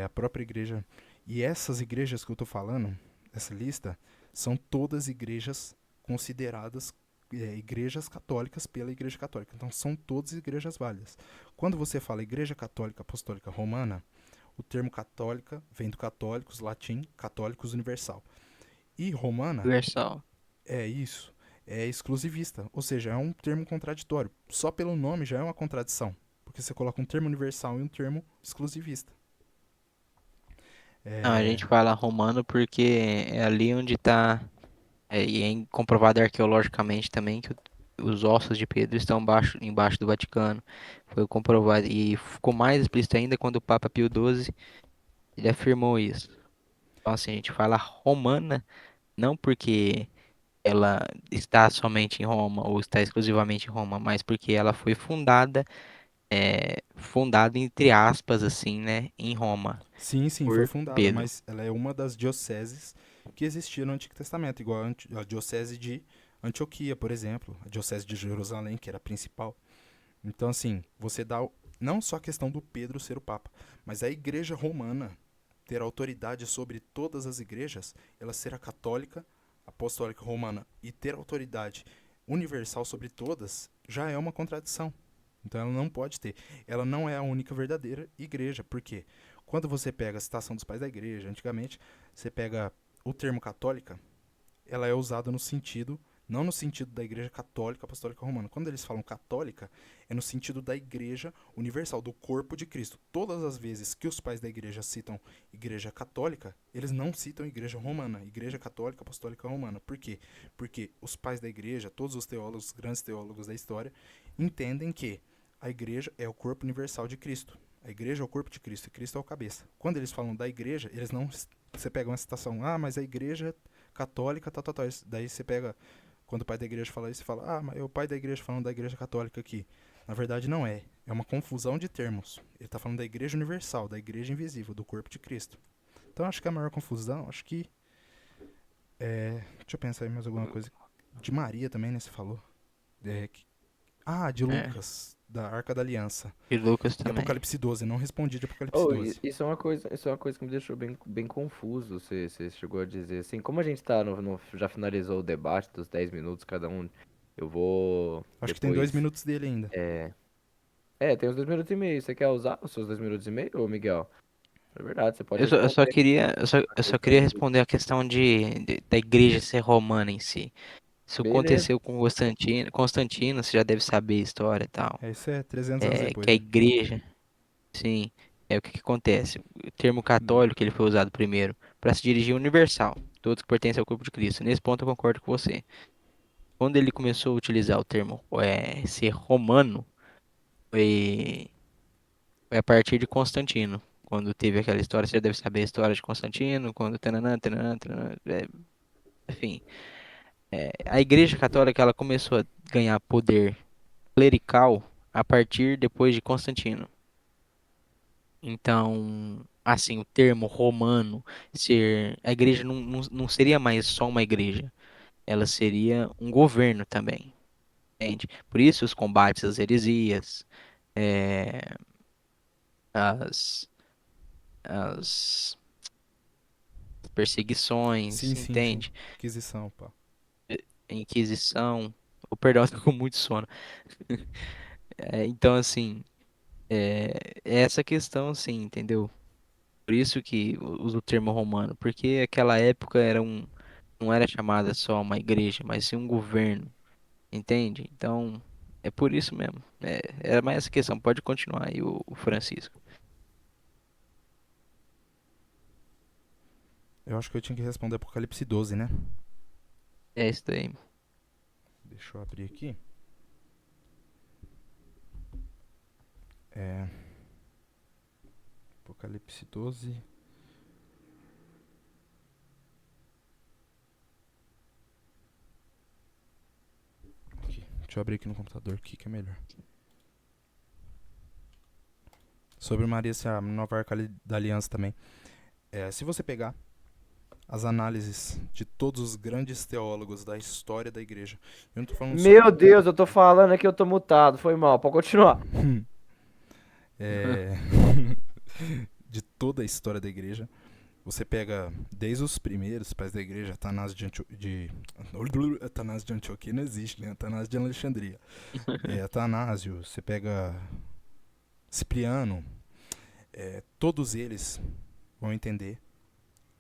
A própria igreja. E essas igrejas que eu estou falando, essa lista, são todas igrejas consideradas igrejas católicas pela Igreja Católica. Então são todas igrejas válidas. Quando você fala Igreja Católica Apostólica Romana, o termo católica vem do católicos, latim, católicos universal. E romana Universal. é isso, é exclusivista, ou seja, é um termo contraditório. Só pelo nome já é uma contradição, porque você coloca um termo universal e um termo exclusivista. Não, a É, gente fala romano porque é ali onde está, e é comprovado arqueologicamente também que os ossos de Pedro estão embaixo do Vaticano. Foi comprovado e ficou mais explícito ainda quando o Papa Pio XII ele afirmou isso. Então, assim, a gente fala romana não porque ela está somente em Roma ou está exclusivamente em Roma, mas porque ela foi fundada entre aspas, assim, né, em Roma sim, sim, foi por fundada, Pedro. mas ela é uma das dioceses que existia no Antigo Testamento, igual a diocese de Antioquia, por exemplo, a diocese de Jerusalém, que era a principal. Então, assim, você dá não só a questão do Pedro ser o Papa, mas a Igreja Romana ter autoridade sobre todas as igrejas, ela ser a católica, apostólica romana e ter autoridade universal sobre todas, já é uma contradição. Então ela não pode ter. Ela não é a única verdadeira igreja. Por quê? Quando você pega a citação dos pais da igreja, antigamente, você pega o termo católica, ela é usada no sentido, não no sentido da Igreja Católica Apostólica Romana. Quando eles falam católica, é no sentido da Igreja Universal, do corpo de Cristo. Todas as vezes que os pais da Igreja citam Igreja Católica, eles não citam Igreja Romana, Igreja Católica Apostólica Romana. Por quê? Porque os pais da Igreja, todos os teólogos, os grandes teólogos da história, entendem que a Igreja é o corpo universal de Cristo. A igreja é o corpo de Cristo e Cristo é o cabeça. Quando eles falam da igreja, eles não. Você pega uma citação, mas a igreja católica, tal, tal, tal. Daí você pega, quando o pai da igreja fala isso, você fala, mas é o pai da igreja falando da igreja católica aqui. Na verdade, não é. É uma confusão de termos. Ele está falando da igreja universal, da igreja invisível, do corpo de Cristo. Então, acho que a maior confusão, acho que. Deixa eu pensar aí mais alguma coisa. De Maria também, né? Você falou. É, de É, Lucas, da Arca da Aliança. e Lucas E também. Apocalipse 12, não respondi de Apocalipse Oh, 12. isso é uma coisa que me deixou bem confuso. Você chegou a dizer assim, como a gente já finalizou o debate dos 10 minutos cada um, eu vou Acho que tem 2 depois. minutos dele ainda. Tem uns 2 minutos e meio. Você quer usar os seus 2 minutos e meio, ô Miguel? É verdade, você pode Eu só responder queria, a eu só questão queria do. responder a questão da igreja ser romana em si. Isso Beleza. aconteceu com Constantino, você já deve saber a história e tal. Isso é 300 anos Que depois, a né? igreja, sim, o que que acontece? O termo Hum. católico ele foi usado primeiro para se dirigir ao universal, todos que pertencem ao corpo de Cristo. Nesse ponto eu concordo com você. Quando ele começou a utilizar o termo ser romano, foi, foi a partir de Constantino. Quando teve aquela história, você já deve saber a história de Constantino, quando tananã, tananã, tananã, enfim. A Igreja Católica ela começou a ganhar poder clerical a partir depois de Constantino. Então, assim, o termo romano a igreja não seria mais só uma igreja, ela seria um governo também, entende? Por isso os combates às heresias, é, as, as perseguições, Sim, sim, sim. entende? Inquisição, pá. A Inquisição, o perdão, tô com muito sono. Então, assim, é essa questão, assim, entendeu? Por isso que uso o termo romano, porque aquela época não era chamada só uma igreja, mas sim um governo, entende? Então, é por isso mesmo. Era mais essa questão. Pode continuar aí, o Francisco. Eu acho que eu tinha que responder Apocalipse 12, né? É isso daí. Deixa eu abrir aqui. É, Apocalipse 12. Aqui. Deixa eu abrir aqui no computador aqui que é melhor. Sobre Maria ser a nova arca da aliança também. Se você pegar as análises de todos os grandes teólogos da história da igreja, eu não tô falando só Meu Deus, eu tô falando aqui, eu tô mutado. Foi mal, pode continuar. é, de toda a história da igreja, você pega desde os primeiros pais da igreja, Atanásio de Antioquia não existe, né? Atanásio de Alexandria. Atanásio, você pega Cipriano, todos eles vão entender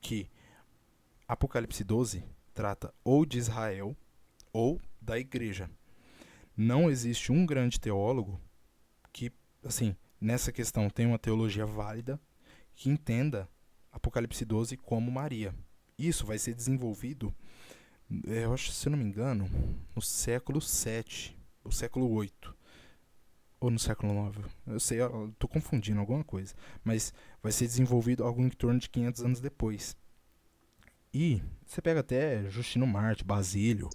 que Apocalipse 12 trata ou de Israel ou da igreja. Não existe um grande teólogo que, assim, nessa questão tem uma teologia válida que entenda Apocalipse 12 como Maria. Isso vai ser desenvolvido, eu acho, se eu não me engano, no século 7, ou século 8, ou no século 9. Eu sei, eu tô confundindo alguma coisa, mas vai ser desenvolvido algo em torno de 500 anos depois. E você pega até Justino Marte, Basílio,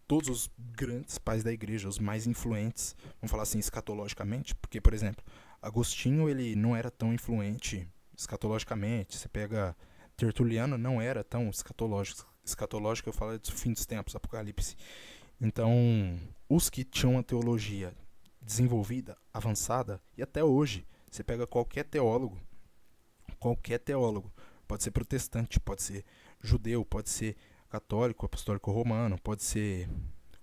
todos os grandes pais da igreja, os mais influentes, vamos falar assim, escatologicamente, porque, por exemplo, Agostinho ele não era tão influente escatologicamente. Você pega Tertuliano, não era tão escatológico. Escatológico eu falo do fim dos tempos, Apocalipse. Então, os que tinham uma teologia desenvolvida, avançada, e até hoje, você pega qualquer teólogo, pode ser protestante, pode ser judeu, pode ser católico, apostólico romano, pode ser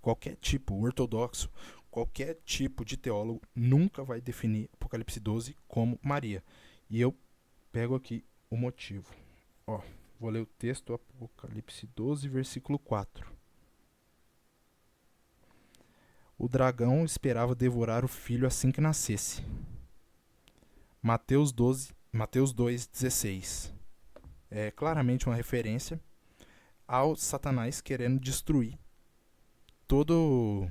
qualquer tipo, ortodoxo, qualquer tipo de teólogo nunca vai definir Apocalipse 12 como Maria. E eu pego aqui o motivo. Ó, vou ler o texto, Apocalipse 12, versículo 4. O dragão esperava devorar o filho assim que nascesse. Mateus 2, 16. É claramente uma referência ao Satanás querendo destruir todo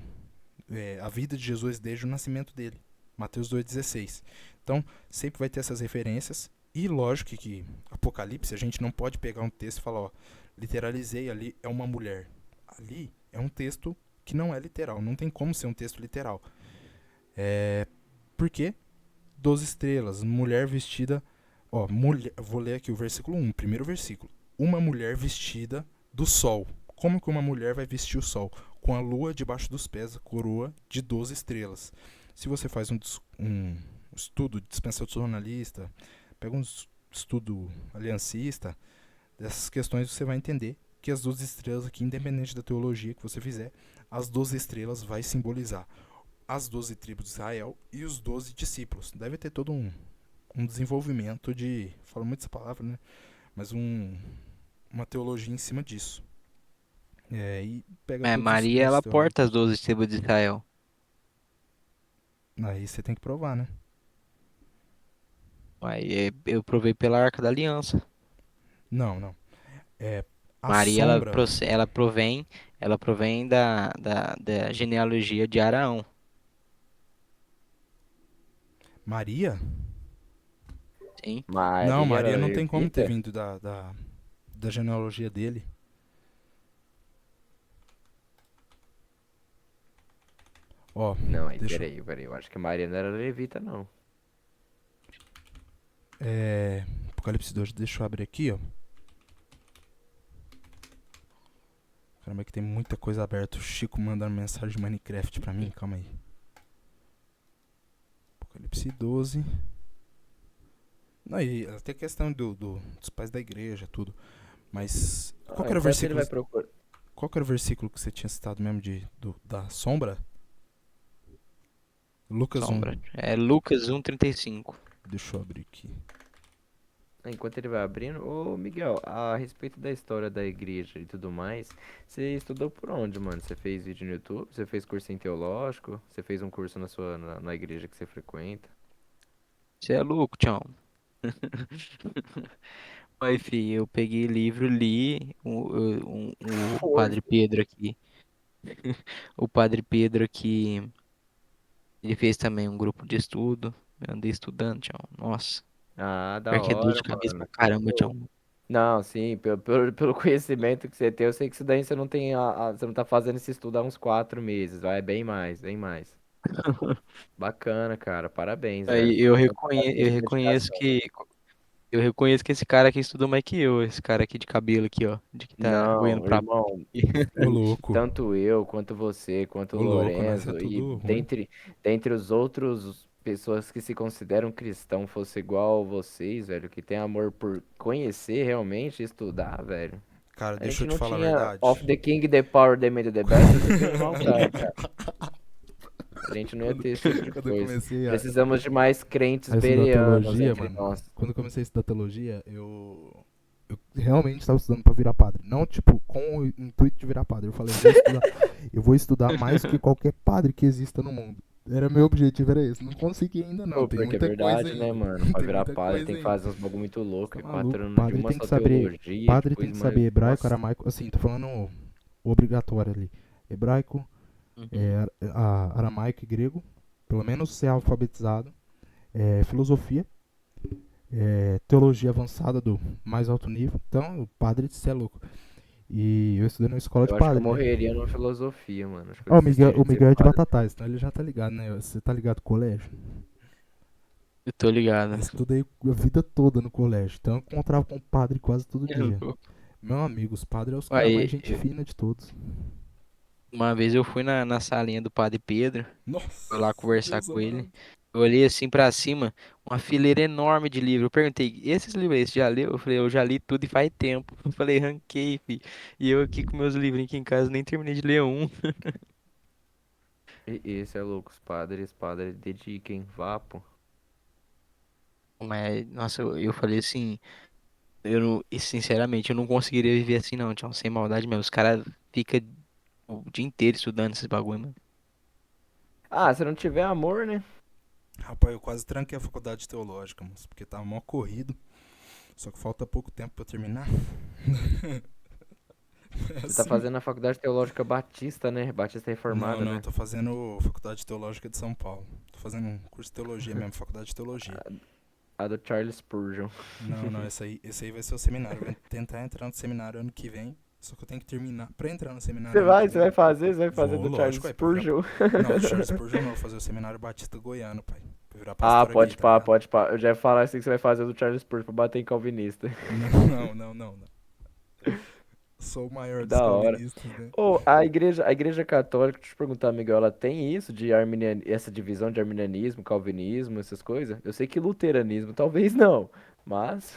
a vida de Jesus desde o nascimento dele. Mateus 2,16. Então, sempre vai ter essas referências. E lógico que Apocalipse, a gente não pode pegar um texto e falar, ó, literalizei ali, é uma mulher. Ali é um texto que não é literal. Não tem como ser um texto literal. Por quê? 12 estrelas, mulher vestida. Ó, vou ler aqui o versículo 1, primeiro versículo. Uma mulher vestida do sol. Como que uma mulher vai vestir o sol? Com a lua debaixo dos pés, a coroa de 12 estrelas. Se você faz um estudo dispensacionalista, pega um estudo aliancista, dessas questões você vai entender que as 12 estrelas aqui, independente da teologia que você fizer, as 12 estrelas vai simbolizar as 12 tribos de Israel e os 12 discípulos. Deve ter todo um desenvolvimento de, falo muito essa palavra, né? Mas uma teologia em cima disso. E pega É, todos os Maria, grandes ela teólogos. porta as 12 tribos de Israel. Aí você tem que provar, né? Aí eu provei pela Arca da Aliança. Não, não. É, a Maria, sombra. ela provém da genealogia de Araão. Maria? Sim. Não, Maria era Maria não tem como ter levita? vindo da genealogia dele. Ó, Não, aí deixa eu. peraí, eu acho que Maria não era levita, não. Apocalipse 2, deixa eu abrir aqui, ó. Caramba, é que tem muita coisa aberta. O Chico mandando mensagem de Minecraft pra mim, calma aí. Apocalipse 12. Não, e até questão dos pais da igreja, tudo. Mas Ah, enquanto ele vai procurar. qual que era o versículo que você tinha citado mesmo da sombra? Lucas 1. Sombra. É Lucas 1:35. Deixa eu abrir aqui. Enquanto ele vai abrindo, ô Miguel, a respeito da história da igreja e tudo mais, você estudou por onde, mano? Você fez vídeo no YouTube? Você fez cursinho teológico? Você fez um curso na igreja que você frequenta? Você é louco, tchau. Aí, fi, eu peguei livro, li o Foi. Padre Pedro aqui. O Padre Pedro aqui, ele fez também um grupo de estudo. Eu andei estudando, tchau. Nossa, Ah, da pior que é dor hora, de cabeça pra mano. caramba, Pô, tchau. não, sim, pelo conhecimento que você tem, eu sei que isso daí você não tem, você não tá fazendo esse estudo há uns 4 meses, vai, bem mais, bem mais. Bacana, cara, parabéns, velho. Aí eu Bastante dedicação. eu reconheço que esse cara aqui estudou mais que eu, esse cara aqui de cabelo aqui, ó, de que tá goiando Não, pra irmão, Ô, e louco. tanto eu, quanto você, quanto o Ô, louco, nós é Lorenzo, e tudo ruim. dentre os outros pessoas que se consideram cristão, fosse igual vocês, velho, que tem amor por conhecer realmente, estudar, velho. Cara, A deixa gente eu te não falar a tinha verdade. Of the King, The Power, The Made, The Best, você tem irmão, cara. A gente não ia Quando, ter esse tipo de quando eu coisa. comecei Precisamos de mais crentes a estudar bereanos teologia, entre mano, nós. quando eu comecei a estudar teologia, eu realmente estava estudando pra virar padre. Não, tipo, com o intuito de virar padre. Eu falei, eu vou estudar mais que qualquer padre que exista no mundo. Era meu objetivo, era esse. Não consegui ainda não, Pô, tem pior que é muita coisa verdade, né, ainda. mano? Pra Tem virar muita padre coisa tem que ainda. fazer uns bagulho muito Você louco. tá É maluco? 4 anos de uma só teologia, Padre tem depois que uma. saber hebraico, Nossa. aramaico, assim, tô falando o obrigatório ali. Hebraico, Uhum. aramaico e grego, pelo menos ser alfabetizado. Filosofia, teologia avançada do mais alto nível. Então, o padre, você é louco. E eu estudei na escola de Eu acho que eu padre, né? morreria numa filosofia, mano. Acho que eu Ó, desistiria O de ser Miguel é de padre. Batatais, então ele já tá ligado, né? Você tá ligado com o colégio? Eu tô ligado. Eu estudei a vida toda no colégio, então eu encontrava com o padre quase todo É dia. louco. Meu amigo, os padres é os caras mais Aí, gente fina de todos. uma vez eu fui na salinha do Padre Pedro, fui lá Nossa, conversar Deus com ele. amado. Eu olhei assim pra cima, uma fileira enorme de livros. Eu perguntei, esses livros aí, você já leu? Eu falei, eu já li tudo e faz tempo. Eu falei, ranquei, fi. E eu aqui com meus livrinhos aqui em casa, nem terminei de ler um. E esse é louco, padres, dediquem, vá, pô. Mas, nossa, eu falei assim, eu não, e sinceramente, eu não conseguiria viver assim não, tchau, sem maldade mesmo. Os caras ficam o dia inteiro estudando esses bagulho, mano. Ah, se não tiver amor, né? Rapaz, eu quase tranquei a faculdade teológica, moço, porque tava mó corrido. Só que falta pouco tempo pra terminar. É Você tá assim. fazendo a Faculdade Teológica Batista, né? Batista Não, Reformada, não, né? tô fazendo faculdade teológica de São Paulo. Tô fazendo um curso de teologia mesmo, faculdade de teologia. A do Charles Spurgeon. Não, não, esse aí vai ser o seminário. Eu vou tentar entrar no seminário ano que vem. Só que eu tenho que terminar. Pra entrar no seminário ano que Você vem, vai fazer? Você vai fazer vou, do Charles lógico, pra virar. Spurgeon? Não, do Charles Spurgeon não, vou fazer o seminário Batista Goiano, pai. Pra virar Ah, pastor aqui, tá ligado? pode pá. Eu já ia falar assim que você vai fazer do Charles Spurgeon pra bater em calvinista. Não, não, não, não, não. Sou o maior Que dos da hora. calvinistas, né? Ô, a igreja católica, deixa eu te perguntar, Miguel, ela tem isso de essa divisão de arminianismo, calvinismo, essas coisas? Eu sei que luteranismo talvez não, mas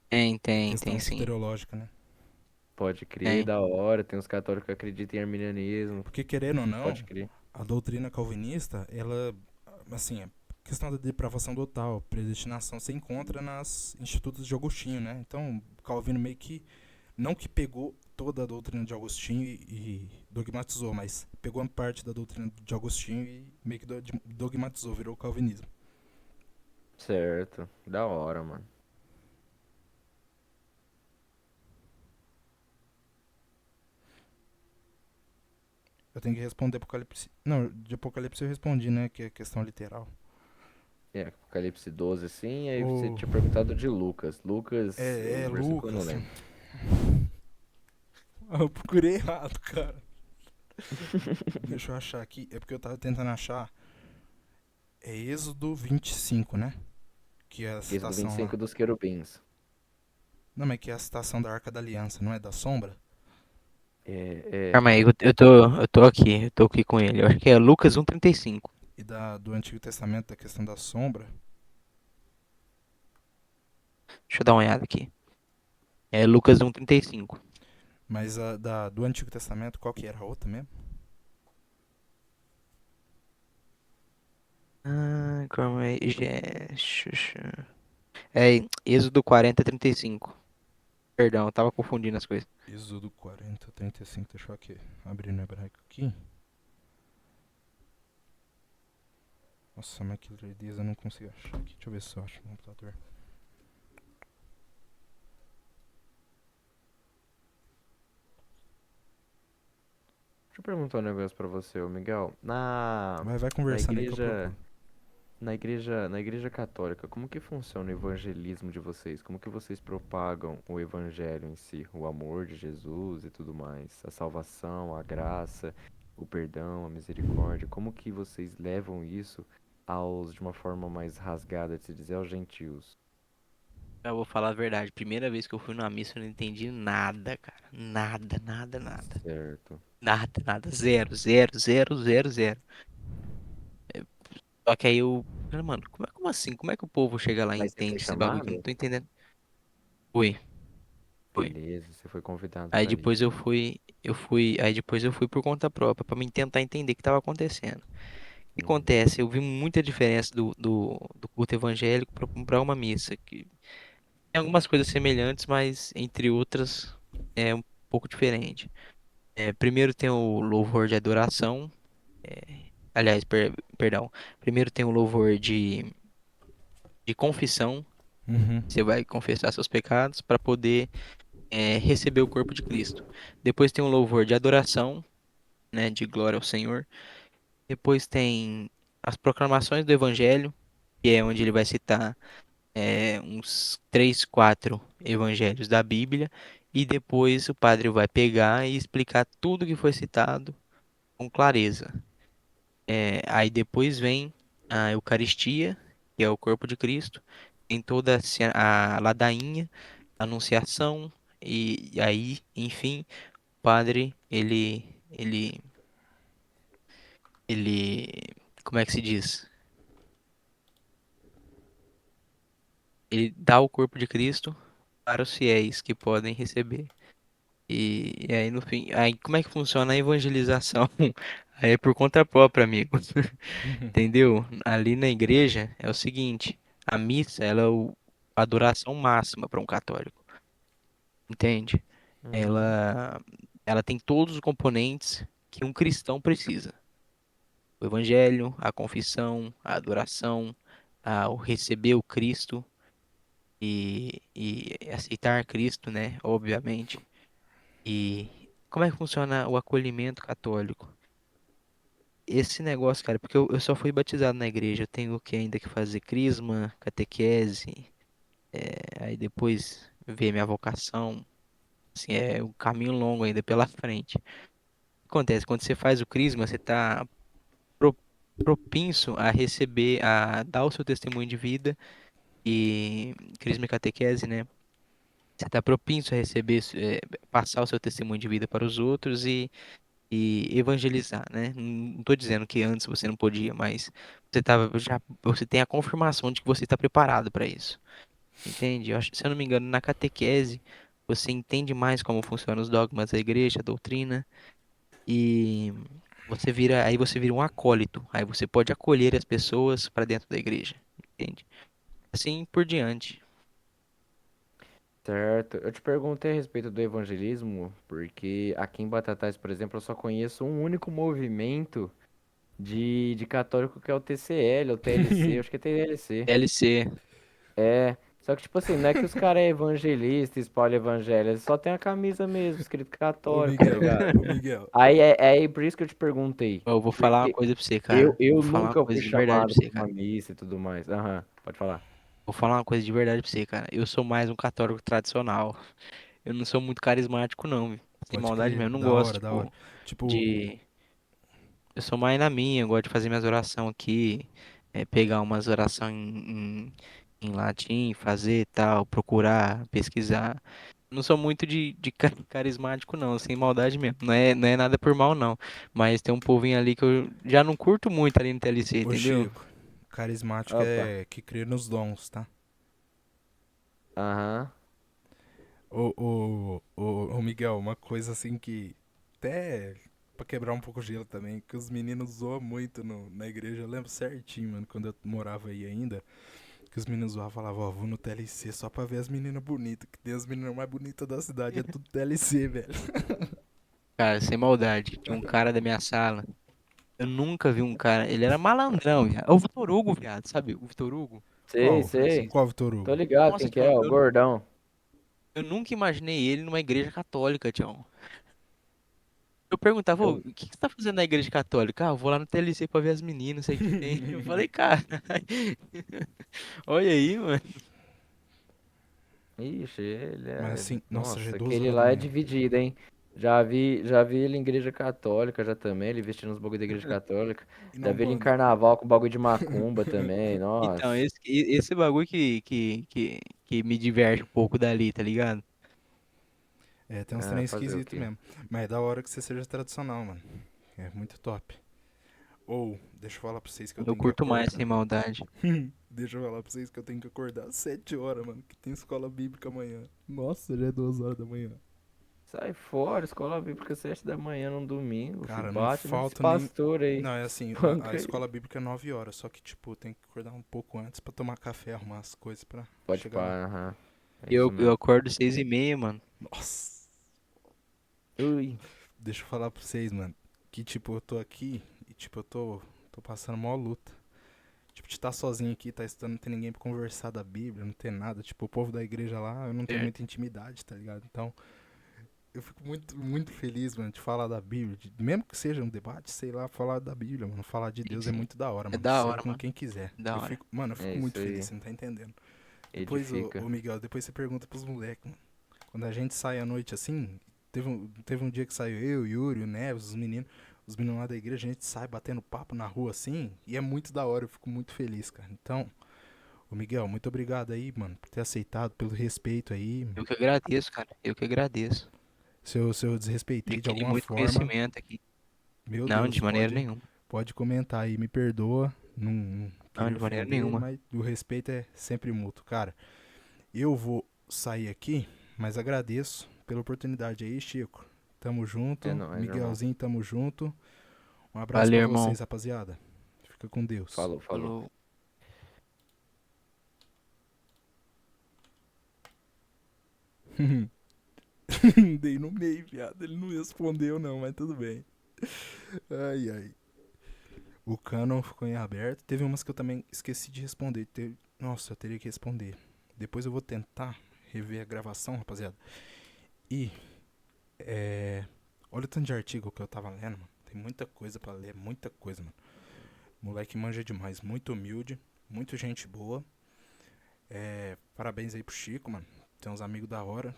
Tem Questão sim. soteriológica, né? pode crer, Tem. da hora. Tem uns católicos que acreditam em arminianismo, Porque querendo ou pode não, crer. a doutrina calvinista, ela, assim, a questão da depravação total, predestinação, se encontra nas institutos de Agostinho, né? Então, Calvino meio que, não que pegou toda a doutrina de Agostinho e dogmatizou, mas pegou uma parte da doutrina de Agostinho e meio que dogmatizou, virou o calvinismo. Certo, da hora, mano. Eu tenho que responder Apocalipse. Não, de Apocalipse eu respondi, né? Que é questão literal. É, Apocalipse 12, sim, aí você O tinha perguntado de Lucas. Lucas, o versículo eu não Lucas. lembro. Eu procurei errado, cara. Deixa eu achar aqui. É porque eu tava tentando achar. É Êxodo 25, né? Que é a Êxodo citação lá. 25 dos querubins. Não, mas que é a citação da Arca da Aliança, não é da sombra? É, Calma aí, eu tô aqui com ele. Eu acho que é Lucas 1:35. E do Antigo Testamento, da questão da sombra. Deixa eu dar uma olhada aqui. É Lucas 1:35. Mas do Antigo Testamento, qual que era a outra mesmo? Ah, calma aí. É Êxodo 40:35. Perdão, eu tava confundindo as coisas. Êxodo 40, 35. Deixa eu aqui abrir no hebraico aqui. Nossa, mas que lerdeza, eu não consigo achar aqui. Deixa eu ver se eu acho no computador. Deixa eu perguntar um negócio pra você, ô Miguel. Vai Na conversando aí que eu igreja, procuro. na igreja católica, como que funciona o evangelismo de vocês? Como que vocês propagam o evangelho em si? O amor de Jesus e tudo mais, a salvação, a graça, o perdão, a misericórdia. Como que vocês levam isso de uma forma mais rasgada de se dizer, aos gentios? Eu vou falar a verdade. Primeira vez que eu fui numa missa, eu não entendi nada, cara. Nada, nada, nada. Certo. Nada, nada. Zero, zero, zero, zero, zero. Só que aí eu. Falei, mano, como assim? Como é que o povo chega lá e Mas você foi entende esse bagulho que eu não chamado? tô entendendo? Fui, fui. Beleza, você foi convidado Aí pra ir. depois aí depois eu fui por conta própria, pra mim tentar entender o que tava acontecendo. O que Uhum. acontece? Eu vi muita diferença do culto evangélico para uma missa, que tem algumas coisas semelhantes, mas entre outras é um pouco diferente. Primeiro tem o louvor de adoração, aliás, perdão. Primeiro tem o louvor de confissão, Uhum. você vai confessar seus pecados para poder receber o corpo de Cristo. Depois tem o louvor de adoração, né, de glória ao Senhor. Depois tem as proclamações do Evangelho, que é onde ele vai citar uns três, quatro evangelhos da Bíblia, e depois o padre vai pegar e explicar tudo que foi citado com clareza. Aí depois vem a Eucaristia, que é o corpo de Cristo, tem toda a ladainha, a anunciação, e aí, enfim, o padre, ele, como é que se diz? Ele dá o corpo de Cristo para os fiéis que podem receber. E aí no fim, aí como é que funciona a evangelização? Aí é por conta própria, amigo. Entendeu? Ali na igreja é o seguinte, a missa ela é a adoração máxima para um católico, entende? Uhum. Ela tem todos os componentes que um cristão precisa. O evangelho, a confissão, a adoração, o receber o Cristo e aceitar Cristo, né? Obviamente. E como é que funciona o acolhimento católico? Esse negócio, cara, porque eu só fui batizado na igreja, eu tenho que ainda que fazer crisma, catequese, aí depois ver minha vocação, assim, é um caminho longo ainda pela frente. O que acontece? Quando você faz o crisma, você está propinso a receber, a dar o seu testemunho de vida e crisma e catequese, né? Você está propinso a receber, passar o seu testemunho de vida para os outros e evangelizar, né? Não estou dizendo que antes você não podia, mas você tem a confirmação de que você está preparado para isso, entende? Eu acho, se eu não me engano, na catequese você entende mais como funcionam os dogmas da igreja, a doutrina e aí você vira um acólito, aí você pode acolher as pessoas para dentro da igreja, entende? Assim por diante. Certo. Eu te perguntei a respeito do evangelismo, porque aqui em Batatais, por exemplo, eu só conheço um único movimento de católico que é o TCL, ou TLC, acho que é TLC. LC. É, só que tipo assim, não é que os caras é evangelista, espalha evangelho, eles só tem a camisa mesmo, escrito Ô católico, tá Miguel, ligado? ô Miguel. Aí por isso que eu te perguntei, Eu vou falar uma porque coisa pra você, eu, cara. eu Vou falar uma nunca fui coisa de verdade chamado pra você, pra uma cara. missa e tudo mais. Aham, pode falar. Vou falar uma coisa de verdade pra você, cara. Eu sou mais um católico tradicional. Eu não sou muito carismático, não, viu? Sem Pode maldade crer, mesmo. Eu não da gosto, hora, da hora. tipo, Tipo, de. Eu sou mais na minha, eu gosto de fazer minhas orações aqui, pegar umas orações em latim, fazer e tal, procurar, pesquisar. Não sou muito de carismático, não, sem maldade mesmo. Não é nada por mal, não. Mas tem um povinho ali que eu já não curto muito ali no TLC, ô entendeu? Chico, carismático Opa, é que crê nos dons, tá? aham. Ô Miguel, uma coisa assim que até pra quebrar um pouco o gelo também, que os meninos zoam muito na igreja. Eu lembro certinho, mano, quando eu morava aí ainda, que os meninos zoavam, falavam, ó, vou no TLC só pra ver as meninas bonitas, que tem as meninas mais bonitas da cidade, é tudo TLC, velho. Cara, sem maldade. Tinha um cara da minha sala. Eu nunca vi um cara. Ele era malandrão, viado. É o Vitor Hugo, viado, sabe? O Vitor Hugo, Sei, Qual? sei. Francisco. Qual, Vitor Tô Hugo? ligado quem Nossa, que é, Tião, o gordão. eu nunca imaginei ele numa igreja católica, Tião. Eu perguntava, "Ô, Eu, o que que você tá fazendo na igreja católica? Ah, eu vou lá no TLC pra ver as meninas, não sei o que tem. Eu falei, cara, olha aí, mano. ixi, ele Mas é. assim, nossa, já é Nossa, 2 aquele horas da lá é manhã. dividido, hein? Já vi ele em igreja católica já também, ele vestindo os bagulho da igreja católica. E na Já vi ele em Umbanda. carnaval com bagulho de macumba também, Então, nossa. esse bagulho que me diverte um pouco dali, tá ligado? É, tem uns Ah, trem fazer o esquisitos quê? mesmo. Mas é da hora que você seja tradicional, mano. É muito top. Ou, deixa eu falar pra vocês que eu Eu tenho que curto mais acordar. sem maldade. Deixa eu falar pra vocês que eu tenho que acordar às 7 horas, mano. Que tem escola bíblica amanhã. Nossa, já é 2 horas da manhã. Sai fora, escola bíblica 7 da manhã num domingo, fi. Cara, não Bate nesse falta nem. pastor aí. Não, é assim, a Panca aí. escola bíblica é 9 horas, só que, tipo, tem que acordar um pouco antes pra tomar café, arrumar as coisas pra Pode chegar lá. pá, aham. É isso Eu mesmo. acordo 6h30, mano. Nossa! Ui. Deixa eu falar pra vocês, mano, que, tipo, eu tô aqui e, tipo, eu tô passando mó luta. Tipo, de estar sozinho aqui, tá estudando, não tem ninguém pra conversar da Bíblia, não tem nada. Tipo, o povo da igreja lá, eu não tenho muita Certo. intimidade, tá ligado? Então, eu fico muito, muito feliz, mano, de falar da Bíblia. Mesmo que seja um debate, sei lá, falar da Bíblia, mano. Falar de Sim, Deus é sim. muito da hora, É mano. da Seja hora, com mano. quem quiser. Da hora. Mano, eu É fico isso muito feliz, aí. você não tá entendendo. Depois, ô Edifica. Miguel, depois você pergunta pros moleques, mano. Quando a gente sai à noite assim, teve um dia que saiu eu, o Yuri, o Neves, os meninos lá da igreja, a gente sai batendo papo na rua assim, e é muito da hora, eu fico muito feliz, cara. Então, ô Miguel, muito obrigado aí, mano, por ter aceitado, pelo respeito aí. Eu que agradeço, cara. Eu que agradeço. Se eu desrespeitei de Adquiri alguma muito forma, conhecimento aqui. meu Não, Deus, de maneira pode, nenhuma. pode comentar aí, me perdoa, não Não, queria de maneira ofender, nenhuma. mas o respeito é sempre mútuo. Cara, eu vou sair aqui, mas agradeço pela oportunidade aí, Chico. Tamo É junto, nóis, irmão. Miguelzinho, tamo junto. Um abraço Valeu, pra irmão. vocês, rapaziada. Fica com Deus. Falou, falou. Falou. Dei no meio, viado. Ele não respondeu, não, mas tudo bem. Ai, ai. O canon ficou em aberto. Teve umas que eu também esqueci de responder. Nossa, eu teria que responder. Depois eu vou tentar rever a gravação, rapaziada. E, olha o tanto de artigo que eu tava lendo, mano. Tem muita coisa pra ler, muita coisa, mano. Moleque manja demais, muito humilde, muito gente boa. Parabéns aí pro Chico, mano. Tem uns amigos da hora,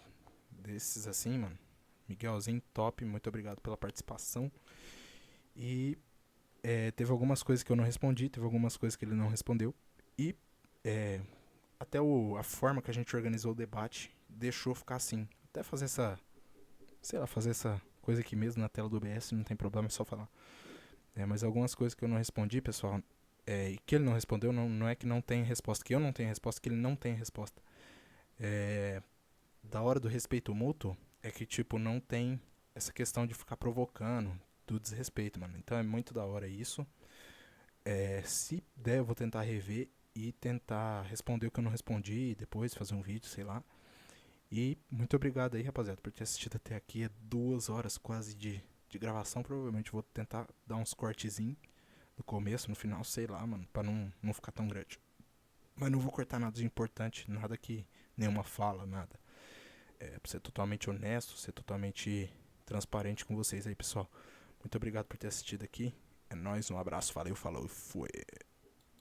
desses assim, mano. Miguelzinho, top, muito obrigado pela participação. E teve algumas coisas que eu não respondi, teve algumas coisas que ele não respondeu. E é, até a forma que a gente organizou o debate deixou ficar assim. Até fazer essa, sei lá, fazer essa coisa aqui mesmo na tela do OBS, não tem problema, é só falar. Mas algumas coisas que eu não respondi, pessoal, e que ele não respondeu, não é que não tem resposta, que eu não tenho resposta, que ele não tem resposta. Da hora do respeito mútuo é que, tipo, não tem essa questão de ficar provocando, do desrespeito, mano. Então é muito da hora isso. Se der, eu vou tentar rever e tentar responder o que eu não respondi, e depois fazer um vídeo, sei lá. E muito obrigado aí, rapaziada, por ter assistido até aqui. É 2 horas quase de gravação. Provavelmente vou tentar dar uns cortezinhos no começo, no final, sei lá, mano, pra não ficar tão grande. Mas não vou cortar nada de importante, nada que nenhuma fala, nada. Pra ser totalmente honesto, ser totalmente transparente com vocês aí, pessoal. Muito obrigado por ter assistido aqui. É nóis, um abraço, valeu, falou e fui.